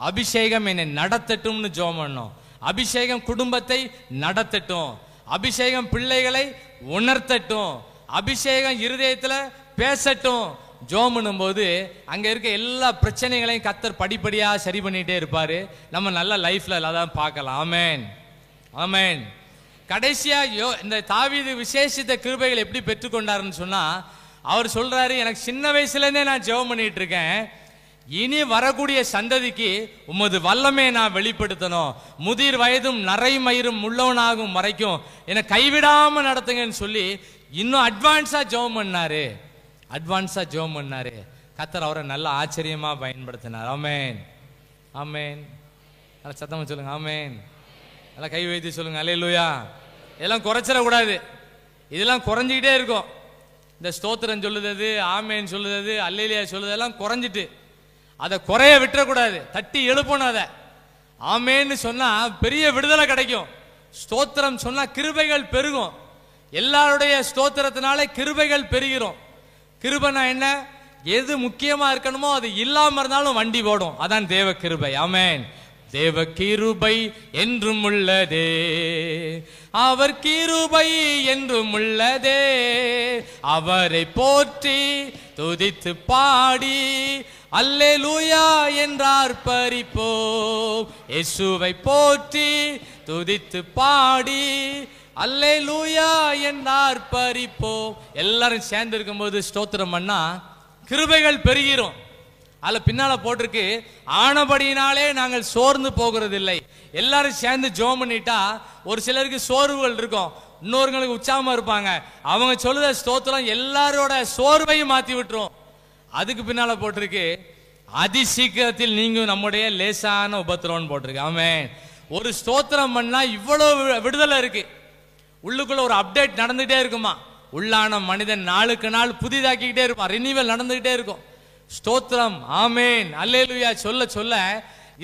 அபிஷேகம் என்னை நடத்தட்டும்னு ஜெபம் பண்ணணும். அபிஷேகம் குடும்பத்தை நடத்தட்டும். அபிஷேகம் பிள்ளைகளை உணர்த்தட்டும். அபிஷேகம் இருதயத்துல பேசட்டும். ஜெபம் பண்ணும்போது அங்க இருக்க எல்லா பிரச்சனைகளையும் கர்த்தர் படிப்படியா சரி பண்ணிட்டே இருப்பாரு. நம்ம நல்ல லைஃப்ல அதான் பார்க்கலாம். ஆமேன், ஆமேன். கடைசியா இந்த தாவீது விசேஷித்த கிருபைகள் எப்படி பெற்றுக்கொண்டாருன்னு சொன்னா, அவர் சொல்றாரு, எனக்கு சின்ன வயசுல இருந்தே நான் ஜெபம் பண்ணிட்டு இருக்கேன். இனி வரக்கூடிய சந்ததிக்கு உமது வல்லமே நான் வெளிப்படுத்தணும். முதிர் வயதும் நரை மயிரும் உள்ளவனாகும் வரைக்கும் என்னை கைவிடாம நடத்துங்கன்னு சொல்லி இன்னும் அட்வான்ஸா ஜெபம் பண்ணாரு. அட்வான்ஸா ஜெபம் பண்ணாரு. கர்த்தர் அவரை நல்ல ஆச்சரியமா பயன்படுத்தினார். ஆமேன், ஆமேன். நல்ல சத்தமா சொல்லுங்க, ஆமேன். நல்லா கை வைத்து சொல்லுங்க, அல்லேலூயா. இதெல்லாம் குறைச்சிடக்கூடாது. இதெல்லாம் குறைஞ்சிக்கிட்டே இருக்கும். இந்த ஸ்தோத்திரம் சொல்லுறது, ஆமேன் சொல்லுறது, அல்லேலூயா சொல்லுறதெல்லாம் குறைஞ்சிட்டு அதை குறைய விட்டுறக்கூடாது. தட்டி எழுப்பணும். அதை ஆமேன்னு சொன்னா பெரிய விடுதலை கிடைக்கும். ஸ்தோத்திரம் சொன்னா கிருபைகள் பெருகும். எல்லாருடைய ஸ்தோத்திரத்தினாலே கிருபைகள் பெருகிறோம். கிருபைனா என்ன? எது முக்கியமா இருக்கணுமோ அது இல்லாம இருந்தாலும் வண்டி போடும். அதான் தேவ கிருபை. ஆமேன். தேவ கிருபை என்றும் உள்ளதே, அவர் கிருபை என்றும் உள்ளதே, அவரை போற்றி துதித்து பாடி அல்லேலூயா என்றார் பரிப்போம். இயேசுவை போற்றி துதித்து பாடி அல்லேலூயா என்றார் பரிப்போம். எல்லாரும் சேர்ந்து இருக்கும்போது ஸ்தோத்திரம் பண்ணா கிருபைகள் பெருகிறோம். அதுல பின்னால போட்டிருக்கு, ஆனபடியினாலே நாங்கள் சோர்ந்து போகிறது இல்லை. எல்லாரும் சேர்ந்து ஜெபம் பண்ணிட்டா ஒரு சிலருக்கு சோர்வுகள் இருக்கும், இன்னொருங்களுக்கு உற்சாகமா இருப்பாங்க. அவங்க சொல்லுத ஸ்தோத்திரம் எல்லாரோட சோர்வையும் மாத்தி விட்டுரும். அதுக்கு பின்னால போட்டிருக்கு, அதிசீக்கிரத்தில் நீங்க நம்முடைய லேசான உபத்திரவம் போட்டிருக்கு. ஆமென். ஒரு ஸ்தோத்திரம் பண்ணா இவ்வளவு விடுதலை இருக்கு. உள்ளுக்குள்ள ஒரு அப்டேட் நடந்துகிட்டே இருக்குமா. உள்ளான மனிதன் நாளுக்கு நாள் புதிதாக்கிக்கிட்டே இருப்பான். ரினிவல் நடந்துகிட்டே இருக்கும். ஸ்தோத்திரம், ஆமேன், அல்லேலூயா சொல்ல சொல்ல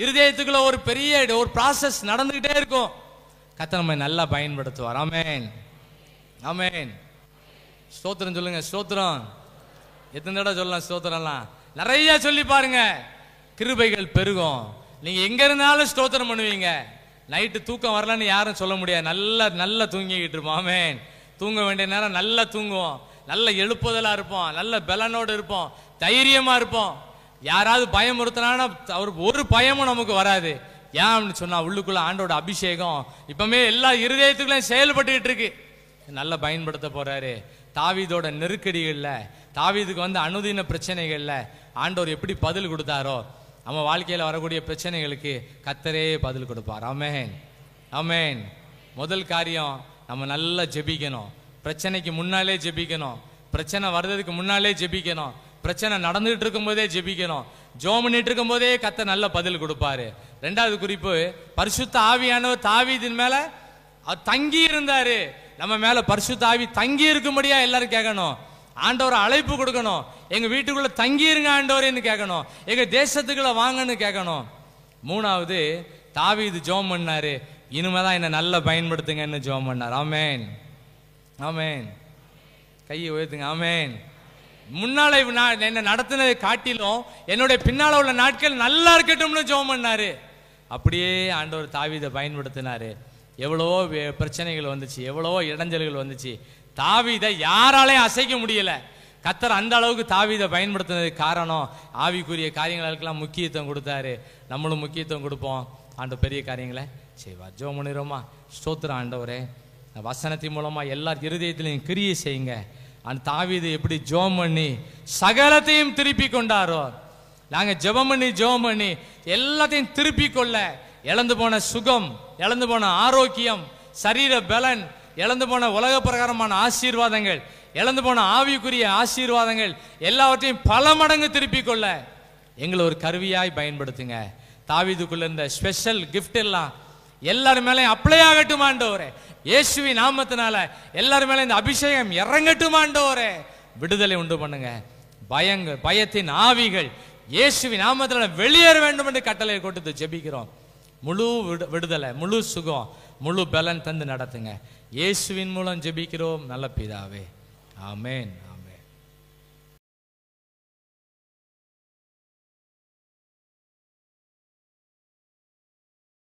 இருதயத்துக்குள்ள ஒரு பெரிய ஒரு ப்ராசஸ் நடந்துகிட்டே இருக்கும். கர்த்தர் நம்மை நல்லா பயன்படுத்துவார். ஆமேன், ஆமேன். ஸ்தோத்திரம் சொல்லுங்க. ஸ்தோத்திரம் எத்தனை தடவை சொல்லலாம்? ஸ்தோத்திரம்லாம் நிறைய சொல்லி பாருங்க, கிருபைகள் பெருகும். நீங்க எங்க இருந்தாலும் ஸ்தோத்திரம் பண்ணுவீங்க. நைட்டு தூக்கம் வரலன்னு யாரும் சொல்ல முடியாது. நல்லா தூங்கிக்கிட்டு இருப்போம். ஆமேன். தூங்க வேண்டிய நேரம் நல்லா தூங்குவோம், நல்ல எழுப்புதலா இருப்போம், நல்ல பலனோடு இருப்போம், தைரியமா இருப்போம். யாராவது பயமுறுத்தினா ஒரு பயமும் நமக்கு வராது. ஏன் அப்படின்னு சொன்னா உள்ளுக்குள்ள ஆண்டோட அபிஷேகம் இப்பவுமே எல்லா இருதயத்துக்குள்ளையும் செயல்பட்டுக்கிட்டு இருக்கு. நல்லா பயன்படுத்த போறாரு. தாவீதோட நெருக்கடிகள்ல, தாவீதுக்கு வந்து அனுதின பிரச்சனைகள்ல ஆண்டவர் எப்படி பதில் கொடுத்தாரோ, நம்ம வாழ்க்கையில வரக்கூடிய பிரச்சனைகளுக்கு கர்த்தரே பதில் கொடுப்பார். ஆமென், ஆமென். முதல் காரியம், நம்ம நல்லா ஜெபிக்கணும். பிரச்சனைக்கு முன்னாலே ஜெபிக்கணும். பிரச்சனை வர்றதுக்கு முன்னாலே ஜெபிக்கணும். பிரச்சனை நடந்துகிட்டு இருக்கும் போதே ஜெபிக்கணும். ஜெபம் பண்ணிட்டு இருக்கும் போதே கர்த்தர் நல்ல பதில் கொடுப்பாரு. ரெண்டாவது குறிப்பு, பரிசுத்த ஆவியானவர் தாவீதின் மேல தங்கி இருந்தாரு. நம்ம மேல பரிசுத்த ஆவி தங்கி இருக்கும்படியா எல்லாரும் கேட்கணும். ஆண்டவர் அழைப்பு கொடுக்கணும். எங்க வீட்டுக்குள்ள தங்கி இருங்க ஆண்டவரேன்னு கேட்கணும். எங்க தேசத்துக்குள்ள வாங்கன்னு கேட்கணும். மூணாவது, தாவீது ஜெபம் பண்ணாரு, இனிமேதான் என்ன நல்லா பயன்படுத்துங்கன்னு ஜெபம் பண்ணார். ஆமென், ஆமென். கையை உயர்த்துங்க. ஆமென். முன்னால என்ன நடத்தினதை காட்டிலும் என்னுடைய பின்னால உள்ள நாட்கள் நல்லா இருக்கட்டும்னு ஜெபம் பண்ணாரு. அப்படியே ஆண்டவர் தாவீதை பயன்படுத்தினாரு. எவ்வளவோ பிரச்சனைகள் வந்துச்சு, எவ்வளவோ இடைஞ்சல்கள் வந்துச்சு. தாவீதை யாராலையும் அசைக்க முடியல. கர்த்தர் அந்த அளவுக்கு தாவீதை பயன்படுத்தினதுக்கு காரணம், ஆவிக்குரிய காரியங்களுக்கெல்லாம் முக்கியத்துவம் கொடுத்தாரு. நம்மளும் முக்கியத்துவம் கொடுப்போம். ஆண்டவர் பெரிய காரியங்களை செய்வார். ஜெபம் பண்ணிடுவோமா? ஸ்தோத்திரம் ஆண்டவரே, வசனத்தின் மூலமா எல்லார் இருதயத்திலையும் கிரியை செய்யுங்க. அந்த தாவீது எப்படி ஜெபம் பண்ணி சகலத்தையும் திருப்பி கொண்டாரோ, நாங்க ஜெபம் பண்ணி எல்லாத்தையும் திருப்பி கொள்ள, இழந்து போன சுகம், இழந்து போன ஆரோக்கியம், சரீர பலன், இழந்து போன உலக பிரகாரமான ஆசீர்வாதங்கள், இழந்து போன ஆவிக்குரிய ஆசீர்வாதங்கள் எல்லாவற்றையும் பல மடங்கு திருப்பி கொள்ள எங்களை ஒரு கருவியாய் பயன்படுத்துங்க. தாவீதுக்குள்ள இருந்த ஸ்பெஷல் கிஃப்ட் எல்லாம் எல்லாரும் மேலே அப்ளை ஆகட்டும் ஆண்டவரே. இயேசுவின் நாமத்தினால எல்லாரும் மேலே இந்த அபிஷேகம் இறங்கட்டும் ஆண்டவரே. விடுதலை உண்டு பண்ணுங்க. பயத்தின் ஆவிகள் இயேசுவின் நாமத்தினால வெளியேற வேண்டும் என்று கட்டளை கொடுத்து ஜெபிக்கிறோம். முழு விடுதலை, முழு சுகம், முழு பலன் தந்து நடத்துங்க. இயேசுவின் மூலம் ஜெபிக்கிறோம் நல்ல பிதாவே. ஆமென்.